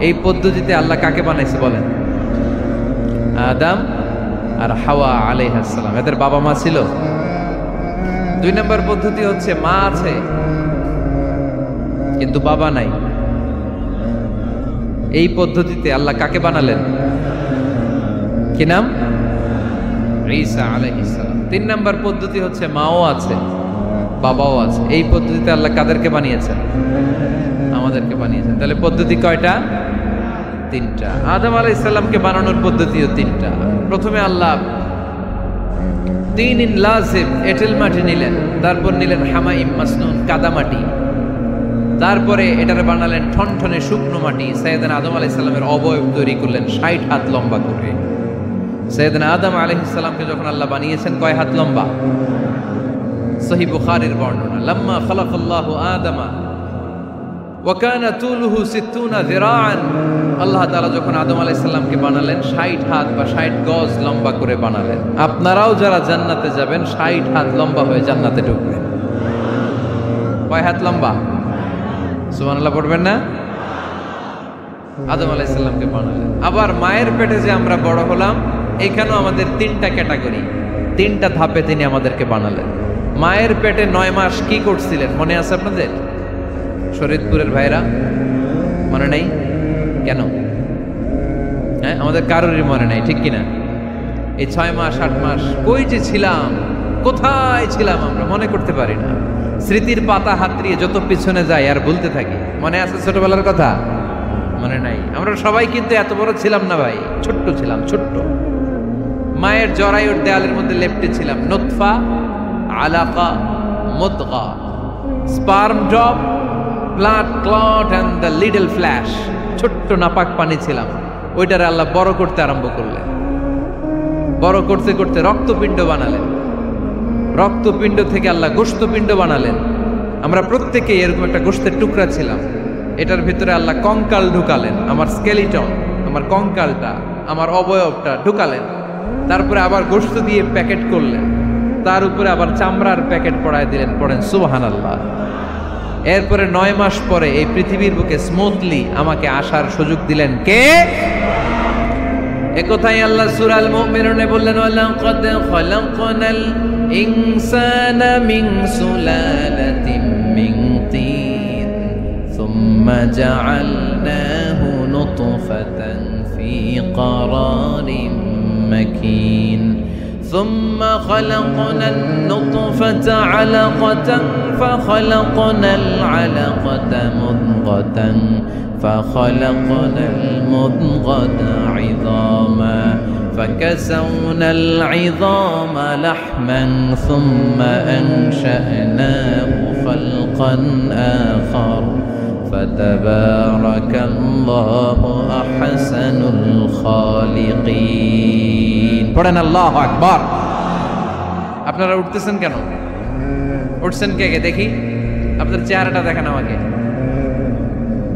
এই পদ্ধতিতে আল্লাহ কাকে বানাইছে বলেন? আদম আর হাওয়া আলাইহিস সালাম। এদের বাবা মা ছিল? 2 নম্বর পদ্ধতি হচ্ছে মা আছে কিন্তু বাবা নাই। এই পদ্ধতিতে আল্লাহ কাকে বানালেন? কি নাম? ঈসা আলাইহিস সালাম। 3 নম্বর পদ্ধতি হচ্ছে মাও আছে বাবাও আছে। এই পদ্ধতিতে আল্লাহ কাদেরকে বানিয়েছেন? আমাদেরকে বানিয়েছেন। তাহলে পদ্ধতি কয়টা? 3টা। আদম আলাইহিস সালামকে বানানোর পদ্ধতিও 3টা। প্রথমে আল্লাহ 3 লাজিম এঁটেল মাটি নিলেন, তারপর নিলেন হামাইম মাসনুন কাদামাটি, তারপরে এটারে বানালেন ঠনঠনে শুকনো মাটি। সাইয়েদনা আদম আলাইহিস সালামের অবয়ব তৈরি করলেন 60 হাত লম্বা করে। সাইয়েদনা আদম আলাইহিস সালামকে যখন আল্লাহ বানিয়েছেন কয় হাত লম্বা? সহিহ বুখারীর বর্ণনা, লাম্মা খালাকাল্লাহু আদামা ওয়া কানা তুলুহু 60 যিরাআন। আল্লাহ তাআলা যখন আদম আলাইহিস সালামকে বানালেন 60 হাত বা 60 গজ লম্বা করে বানালেন। আপনারাও যারা জান্নাতে যাবেন 60 হাত লম্বা হয়ে জান্নাতে ঢুকবেন। কয় হাত লম্বা? সুবহানাল্লাহ পড়বেন না? আদম আলাইহিস সালামকে বানালেন। আবার মায়ের পেটে যে আমরা বড় হলাম, এখানেও আমাদের 3টা ক্যাটাগরি, 3টা ধাপে তিনি আমাদেরকে বানালেন। মায়ের পেটে 9 মাস কি করছিলেন মনে আছে আপনাদের? শরীয়তপুরের ভাইরা মনে নেই কেন? হ্যাঁ, আমাদের কারোরই মনে নাই, ঠিক কিনা? এই 6 মাস 8 মাস কই যে ছিলাম, কোথায় ছিলাম আমরা মনে করতে পারি না। স্মৃতির পাতা হাতড়িয়ে যত পিছনে যাই আর ভুলতে থাকি। মনে আছে ছোটবেলার কথা? মনে নাই। আমরা সবাই কিন্তু এত বড় ছিলাম না ভাই, ছোট্ট ছিলাম, ছোট্ট। মায়ের জরায়ুর দেয়ালের মধ্যে লেপ্টে ছিলাম। নুতফা, আলাকা, মুদগা, sperm drop, blood clot and the little flesh. ছোট্ট নাপাক পানি ছিলাম। ওইটারে আল্লাহ বড় করতে আরম্ভ করলেন। বড় করতে করতে রক্তপিণ্ড বানালেন। রক্তপিণ্ড থেকে আল্লাহ গোশতপিণ্ড বানালেন। আমরা প্রত্যেকে এরকম একটা গোশতের টুকরা ছিলাম। এটার ভিতরে আল্লাহ কঙ্কাল ঢুকালেন, আমার স্কেলিটন, আমার কঙ্কালটা, আমার অবয়বটা ঢুকালেন। তারপরে আবার গোশত দিয়ে প্যাকেট করলেন, তার উপরে আবার চামড়ার প্যাকেট পড়ায় দিলেন। পড়েন সুবহানাল্লাহ। এরপরে 9 মাস পরে এই পৃথিবীর বুকে স্মুথলি আমাকে আসার সুযোগ দিলেন কে? একথাই আল্লাহ সূরা আল মুমিনুনে বললেন, ওয়ালাকাদ খালাকনাল ইনসানা মিন সুলালাতিন মিন তিন সুম্মা জাআলনাহু নুতফাতান ফি ক্বারারিন মাকিন ثم خلقنا النطفة علقة فخلقنا العلقة مضغة فخلقنا المضغة عظاما فكسونا العظام لحما ثم أنشأناه خلقا آخر فتبارك الله أحسن الخالقين. পড়েন আল্লাহু আকবার। আপনারা উঠতেছেন কেন? উঠছেন কে কে দেখি? আপনাদের চেহারাটা দেখেন আমাকে।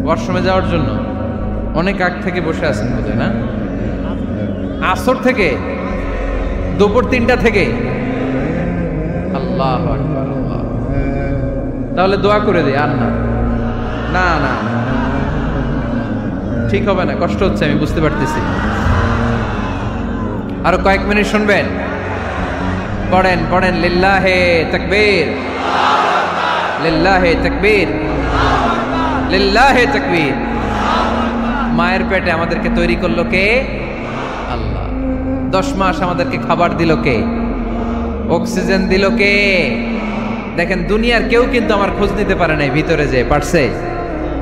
ওয়াশরুমে যাওয়ার জন্য অনেক আগ থেকে বসে আছেন বোধহয়, না? আসর থেকে, দুপুর 3টা থেকে। আল্লাহু আকবার, আল্লাহ। তাহলে দোয়া করে দিই। আর না না না, ঠিক হবে না, কষ্ট হচ্ছে, আমি বুঝতে পারতেছি। আরো কয়েক মিনিট শুনবেন? পড়েন পড়েন, লিল্লাহে তাকবীর, লিল্লাহে তাকবীর, লিল্লাহে তাকবীর। মায়ের পেটে আমাদেরকে তৈরি করলো কে? আল্লাহ। 10 মাস আমাদেরকে খাবার দিল কে? অক্সিজেন দিল কে? দেখেন, দুনিয়ার কেউ কিন্তু আমার খোঁজ নিতে পারে নাই, ভিতরে যে পারছে।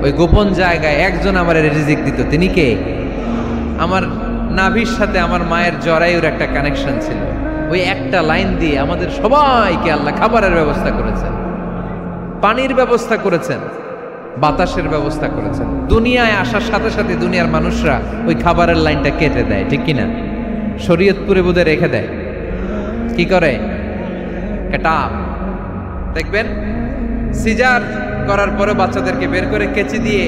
ওই গোপন জায়গায় একজন আমার রিজিক দিত। তিনি কে? আমার নাভির সাথে আমার মায়ের জরায়ুর একটা কানেকশন ছিল। ওই একটা লাইন দিয়ে আমাদের সবাইকে আল্লাহ খাবারের ব্যবস্থা করেছেন, পানির ব্যবস্থা করেছেন, বাতাসের ব্যবস্থা করেছেন। দুনিয়ায় আসার সাথে সাথে দুনিয়ার মানুষরা ওই খাবারের লাইনটা কেটে দেয়, ঠিক কিনা? শরীয়তপুরে বোধহয় রেখে দেয়। কি করে? কাটাপ। দেখবেন সিজার করার পরে বাচ্চাদেরকে বের করে কেচি দিয়ে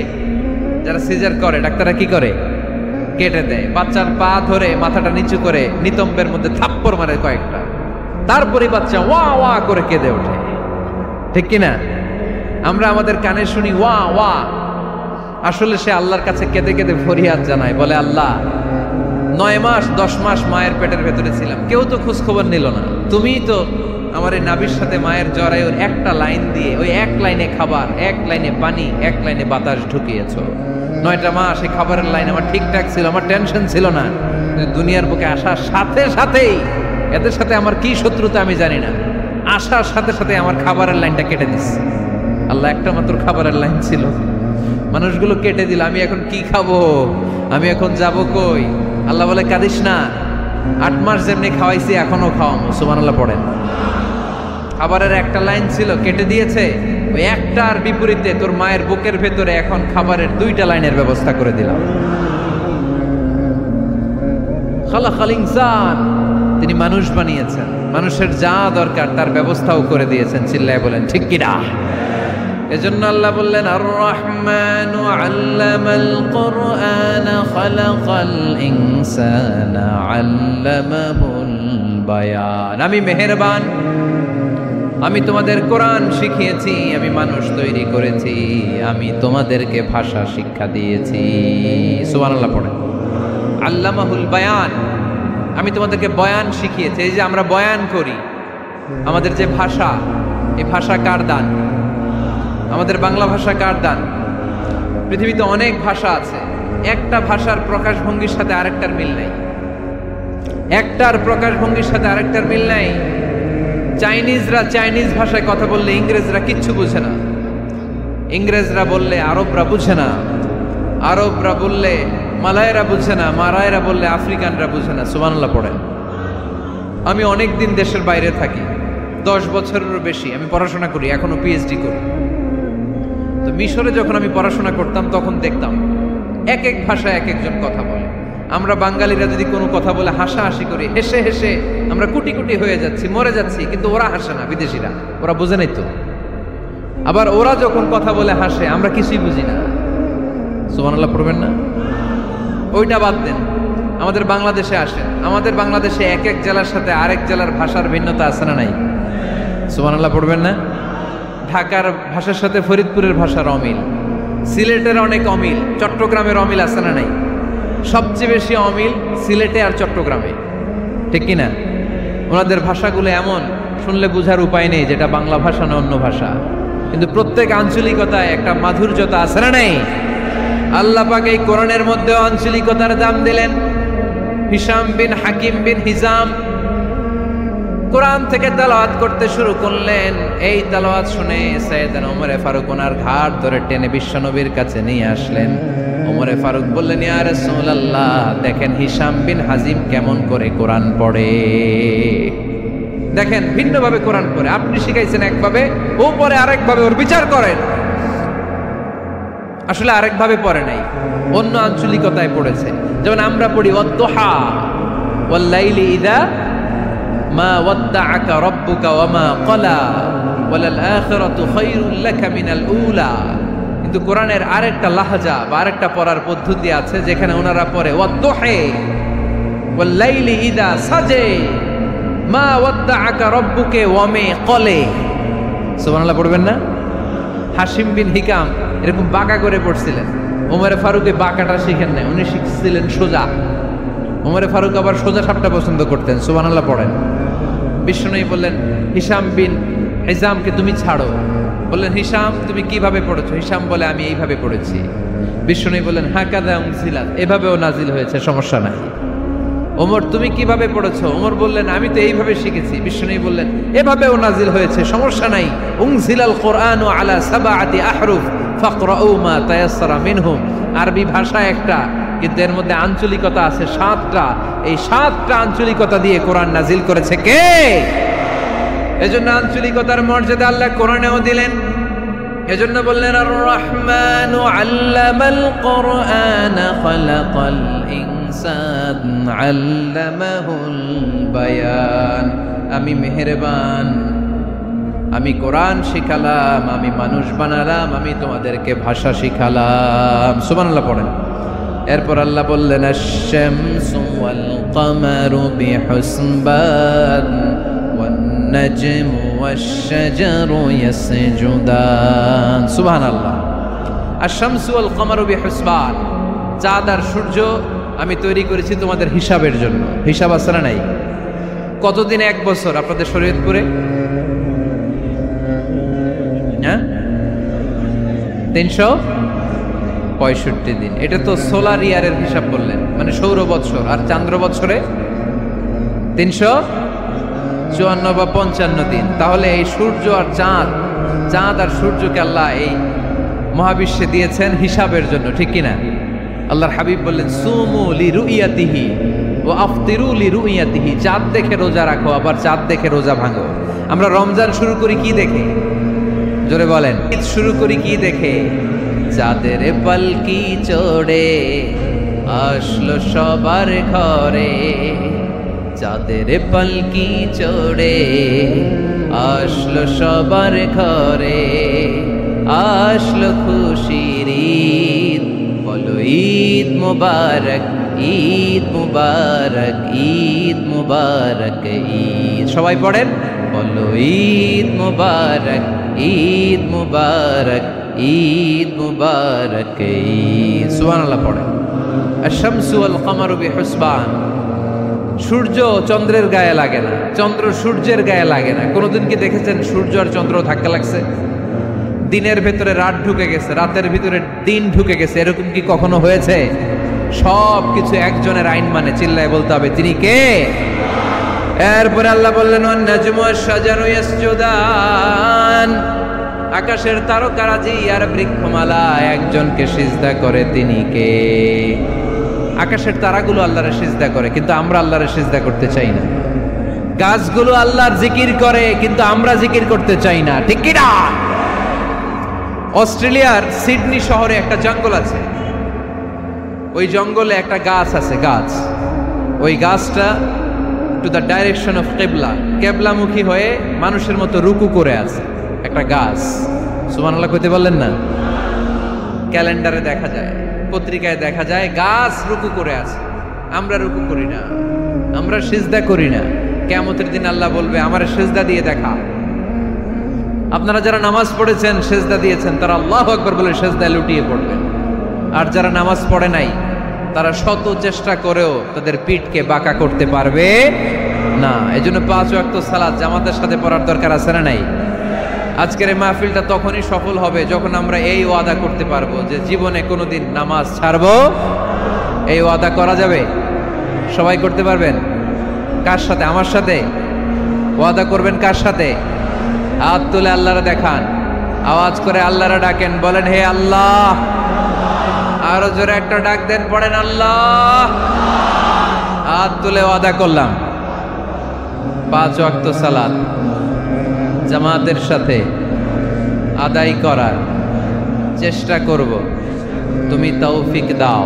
যারা সিজার করে ডাক্তাররা কি করে? কেটে দেয়। বাচ্চার পা ধরে মাথাটা নিচু করে নিতম্বের মধ্যে থাপ্পড় মারে কয়েকটা, তারপরে বাচ্চা ওয়া ওয়া করে কেঁদে ওঠে, ঠিক কিনা? আমরা আমাদের কানে শুনি ওয়া ওয়া, আসলে সে আল্লাহর কাছে কেঁদে কেঁদে ফরিয়াদ জানায়, বলে আল্লাহ 9 মাস 10 মাস মায়ের পেটের ভেতরে ছিলাম, কেউ তো খোঁজ খবর নিল না। তুমিই তো আমার এই নাভির সাথে মায়ের জরায়ুর একটা লাইন দিয়ে ওই এক লাইনে খাবার, এক লাইনে পানি, এক লাইনে বাতাস ঢুকিয়েছ। 9টা মাস এই খাবারের লাইন আমার ঠিকঠাক ছিল, আমার টেনশন ছিল না। দুনিয়ার বুকে আসার সাথে সাথেই, এদের সাথে আমার কি শত্রুতা আমি জানি না, আসার সাথে সাথে আমার খাবারের লাইনটা কেটে দিস। আল্লাহ একটা মাত্র খাবারের লাইন ছিল, মানুষগুলো কেটে দিল। আমি এখন কি খাবো? আমি এখন যাব কই? আল্লাহ বলে কাঁদিস না, 8 মাস যেমনি খাওয়াইছি এখনো খাওয়াবো। সুবহানাল্লাহ পড়েন। খাবারের একটা লাইন ছিল, কেটে দিয়েছে। ওই একটার বিপরীতে তোর মায়ের বুকের ভেতরে এখন খাবারের 2টা লাইনের ব্যবস্থা করে দিলাম। খালাকাল ইনসান, তিনি মানুষ বানিয়েছেন, মানুষের যা দরকার তার ব্যবস্থাও করে দিয়েছেন। চিল্লায় বলেন ঠিক কি না? এজন্য আল্লাহ বললেন আর রহমানু আল্লামাল কুরআন খালাকাল ইনসানা আল্লামাহুল বায়ান। আমি মেহেরবান, আমি তোমাদের কোরআন শিখিয়েছি, আমি মানুষ তৈরি করেছি, আমি তোমাদেরকে ভাষা শিক্ষা দিয়েছি। সুবহানাল্লাহ পড়েন। আল্লামাহুল বায়ান, আমি তোমাদেরকে বয়ান শিখিয়েছি। এই যে আমরা বয়ান করি, আমাদের যে ভাষা, এই ভাষা কার দান? আমাদের বাংলা ভাষা কার দান? পৃথিবীতে অনেক ভাষা আছে, একটা ভাষার প্রকাশভঙ্গির সাথে আরেকটার মিল নাই। একটার প্রকাশভঙ্গির সাথে আরেকটার মিল নাই। চাইনিজরা চাইনিজ ভাষায় কথা বললে ইংরেজরা কিচ্ছু বুঝে না, ইংরেজরা বললে আরবরা বুঝে না, আরবরা বললে মালায়রা বুঝে না, মারায়রা বললে আফ্রিকানরা বুঝে না। সুবহানাল্লাহ পড়েন। আমি অনেক দিন দেশের বাইরে থাকি, 10 বছরেরও বেশি আমি পড়াশোনা করি, এখনো পিএইচডি করি। তো মিশরে যখন আমি পড়াশোনা করতাম তখন দেখতাম এক এক ভাষায় এক একজন কথা বলে। আমরা বাঙালিরা যদি কোনো কথা বলে হাসাহাসি করি, হেসে হেসে আমরা কুটি কুটি হয়ে যাচ্ছি, মরে যাচ্ছি, কিন্তু ওরা হাসে না, বিদেশিরা, ওরা বুঝে নাই তো। আবার ওরা যখন কথা বলে হাসে, আমরা কিছুই বুঝি না। সুবহানাল্লাহ পড়বেন না? ওইটা বাদ দেন, আমাদের বাংলাদেশে আসেন, আমাদের বাংলাদেশে এক এক জেলার সাথে আরেক জেলার ভাষার ভিন্নতা আছে না নাই? সুবহানাল্লাহ পড়বেন না? ঢাকার ভাষার সাথে ফরিদপুরের ভাষার অমিল, সিলেটের অনেক অমিল, চট্টগ্রামের অমিল আছে না নাই? সবচেয়ে বেশি অমিল সিলেটে আর চট্টগ্রামে, ঠিক কিনা? ওনাদের ভাষাগুলো এমন, শুনলে বোঝার উপায় নেই যেটা বাংলা ভাষা না অন্য ভাষা, কিন্তু প্রত্যেক আঞ্চলিকতায় একটা মাধুর্যতা আছে না নাই? আল্লাহ পাক এই কোরআনের মধ্যে আঞ্চলিকতার দাম দিলেন। হিশাম বিন হাকিম বিন হিজাম কোরআন থেকে তেলাওয়াত করতে শুরু করলেন। এই তেলাওয়াত শুনে সাইয়েদনা ওমরে ফারুক ওনার ঘাট ধরে টেনে বিশ্বনবীর কাছে নিয়ে আসলেন। ওমরে ফারুক বললেন, ইয়া রাসূলুল্লাহ, দেখেন হিশাম বিন হাজিম কেমন করে কোরআন পড়ে, দেখেন ভিন্নভাবে কোরআন পড়ে। আপনি শিখাইছেন একভাবে, ও পড়ে আরেকভাবে, ওর বিচার করেন। আসলে আরেকভাবে পড়ে নাই, অন্য আঞ্চলিকতায় পড়েছে। যেমন আমরা পড়ি ওয়াদ-দুহা ওয়াল লাইলি ইযা মা ওয়াদ্দাআকা রাব্বুকা ওয়া মা ক্বালা ওয়ালাল আখিরাতু খায়রুল লাকা মিনাল উলা। কিন্তু কোরআনের আরেকটা লাহজা বা আরেকটা পড়ার পদ্ধতি আছে, যেখানে ওনারা পড়ে ওয়াদ-দুহা ওয়াল লাইলি ইযা সাজা মা ওয়াদ্দাআকা রাব্বুকা ওয়া মা ক্বালা। সুবহানাল্লাহ পড়বেন না? হাশিম বিন হিকাম এরকম বাঁকা করে পড়ছিলেন। ওমরে ফারুক এই বাঁকাটা শিখেন নাই, উনি শিখছিলেন সোজা। ওমরে ফারুক আবার সোজা সাপটা পছন্দ করতেন। সুবহানাল্লাহ পড়েন। বিষ্ণুই বললেন, হিশাম বিন হিজামকে তুমি ছাড়ো। বললেন, হিশাম তুমি কিভাবে পড়েছো? হিশাম বলে, আমি এইভাবে পড়েছি। বিষ্ণুই বললেন, হাকাযা উনজিলাত, এভাবেও নাজিল হয়েছে, সমস্যা নাই। ওমর তুমি কিভাবে পড়েছো? ওমর বললেন, আমি তো এইভাবে শিখেছি। বিষ্ণুই বললেন, এভাবেও নাজিল হয়েছে, সমস্যা নাই। উনজিলাল কুরআনু আলা সাবআতি আহরুফ ফাকরাউ মা তায়াসসারা মিনহু। আরবি ভাষা একটা, কিন্তু এর মধ্যে আঞ্চলিকতা আছে 7টা। এই 7টা আঞ্চলিকতা দিয়ে কোরআন নাজিল করেছে কে? এজন্য আঞ্চলিকতার মর্যাদা আল্লাহ কোরআনেও দিলেন। এজন্য বললেন, আর রহমানু আল্লামাল কুরআন খালাকাল ইনসান আল্লামাহুল বায়ান। আমি মেহেরবান, আমি কোরআন শিখালাম, আমি মানুষ বানালাম, আমি তোমাদেরকে ভাষা শিখালাম। সুবহানাল্লাহ পড়েন। এরপর আল্লাহ বললেন, আশ-শামসু ওয়াল কামারু বিহুসবান ওয়ান নাজমু ওয়াশ-শাজারু ইয়াসজুদান। সুবহানাল্লাহ। আশ-শামসু ওয়াল কামারু বিহুসবান, চাঁদ আর সূর্য আমি তৈরি করেছি তোমাদের হিসাবের জন্য। হিসাব আছে না নাই? কতদিন এক বছর আপনাদের শরীয়তপুরে? হ্যাঁ, 365 দিন। এটা তো সোলার ইয়ারের হিসাব বললেন, মানে সৌর বৎসর। আর চান্দ্র বৎসরে 354 বা 55 দিন। তাহলে এই সূর্য আর চাঁদ, চাঁদ আর সূর্যকে আল্লাহ এই মহাবিশ্বে দিয়েছেন হিসাবের জন্য, ঠিক কিনা? আল্লাহর হাবিব বললেন, সুমু লিরুইয়াতিহি ওয়া আফতিরু লিরুইয়াতিহি। চাঁদ দেখে রোজা রাখো, আবার চাঁদ দেখে রোজা ভাঙো। আমরা রমজান শুরু করি কি দেখে? জোরে বলেন। ঈদ শুরু করি কি দেখে? চাঁদের পালকি চড়ে আসলো সবার ঘরে, চাঁদের পালকি চড়ে আসলো সবার ঘরে, আসলো খুশির ঈদ, বলো ঈদ মুবারক, ঈদ মুবারক, ঈদ মুবারক, ঈদ। সবাই পড়েন, বলো ঈদ মুবারক, ঈদ মুবারক, ঈদ মুবারক, ঈদ। সুবহানাল্লাহ পড়েন। আশ-শামসু ওয়াল কামারু বিহুসবান, সূর্য চন্দ্রের গায়ে লাগে না, চন্দ্র সূর্যের গায়ে লাগে না। কোনোদিন কি দেখেছেন সূর্য আর চন্দ্র ধাক্কা লাগছে? দিনের ভেতরে রাত ঢুকে গেছে, রাতের ভিতরে দিন ঢুকে গেছে, এরকম কি কখনো হয়েছে? সব কিছু একজনের আইন মানে, চিল্লায় বলতে হবে তিনি কে। এরপরে আল্লাহ বললেন ওয়ান নাজমু ওয়াশ-শাজারু ইয়াসজুদান, আকাশের তারকারাজি আর বৃক্ষমালা একজনকে সিজদা করে, তিনি কে? আকাশের তারাগুলো আল্লাহরে সিজদা করে, কিন্তু আমরা আল্লাহরে সিজদা করতে চাই না। গাছগুলো আল্লাহর জিকির করে, কিন্তু আমরা জিকির করতে চাই না, ঠিক কি না? অস্ট্রেলিয়ার সিডনি শহরে একটা জঙ্গল আছে, ওই জঙ্গলে একটা গাছ আছে, গাছ, ওই গাছটা টু দ্য ডাইরেকশন অফ কেবলা, কেবলামুখী হয়ে মানুষের মতো রুকু করে আছে একটা গাছ। সুবহানাল্লাহ কইতে বললেন না? ক্যালেন্ডারে দেখা যায়, পত্রিকায় দেখা যায়, গাছ রুকু করে আছে। আমরা রুকু করি না, আমরা সিজদা করি না। কিয়ামতের দিন আল্লাহ বলবে আমার সিজদা দিয়ে দেখা। আপনারা যারা নামাজ পড়েছেন, সিজদা দিয়েছেন, তারা আল্লাহু আকবার বলে সিজদায় লুটিয়ে পড়বেন। আর যারা নামাজ পড়ে নাই, তারা শত চেষ্টা করেও তাদের পিঠকে বাঁকা করতে পারবে না। এজন্য 5 ওয়াক্ত সালাত জামাতের সাথে পড়ার দরকার আছে না নাই? আজকের এই মাহফিলটা তখনই সফল হবে যখন আমরা এই ওয়াদা করতে পারবো যে জীবনে কোনোদিন নামাজ ছাড়বো। এই ওয়াদা করা যাবে? সবাই করতে পারবেন? কার সাথে? আমার সাথে ওয়াদা করবেন। কার সাথে? হাত তুলে আল্লাহরা দেখান, আওয়াজ করে আল্লাহরা ডাকেন, বলেন হে আল্লাহ। আরো জোরে একটা ডাক দেন, পড়েন আল্লাহ। হাত তুলে ওয়াদা করলাম 5 ওয়াক্ত সালাত জামাতের সাথে আদায় করার চেষ্টা করব, তুমি তৌফিক দাও।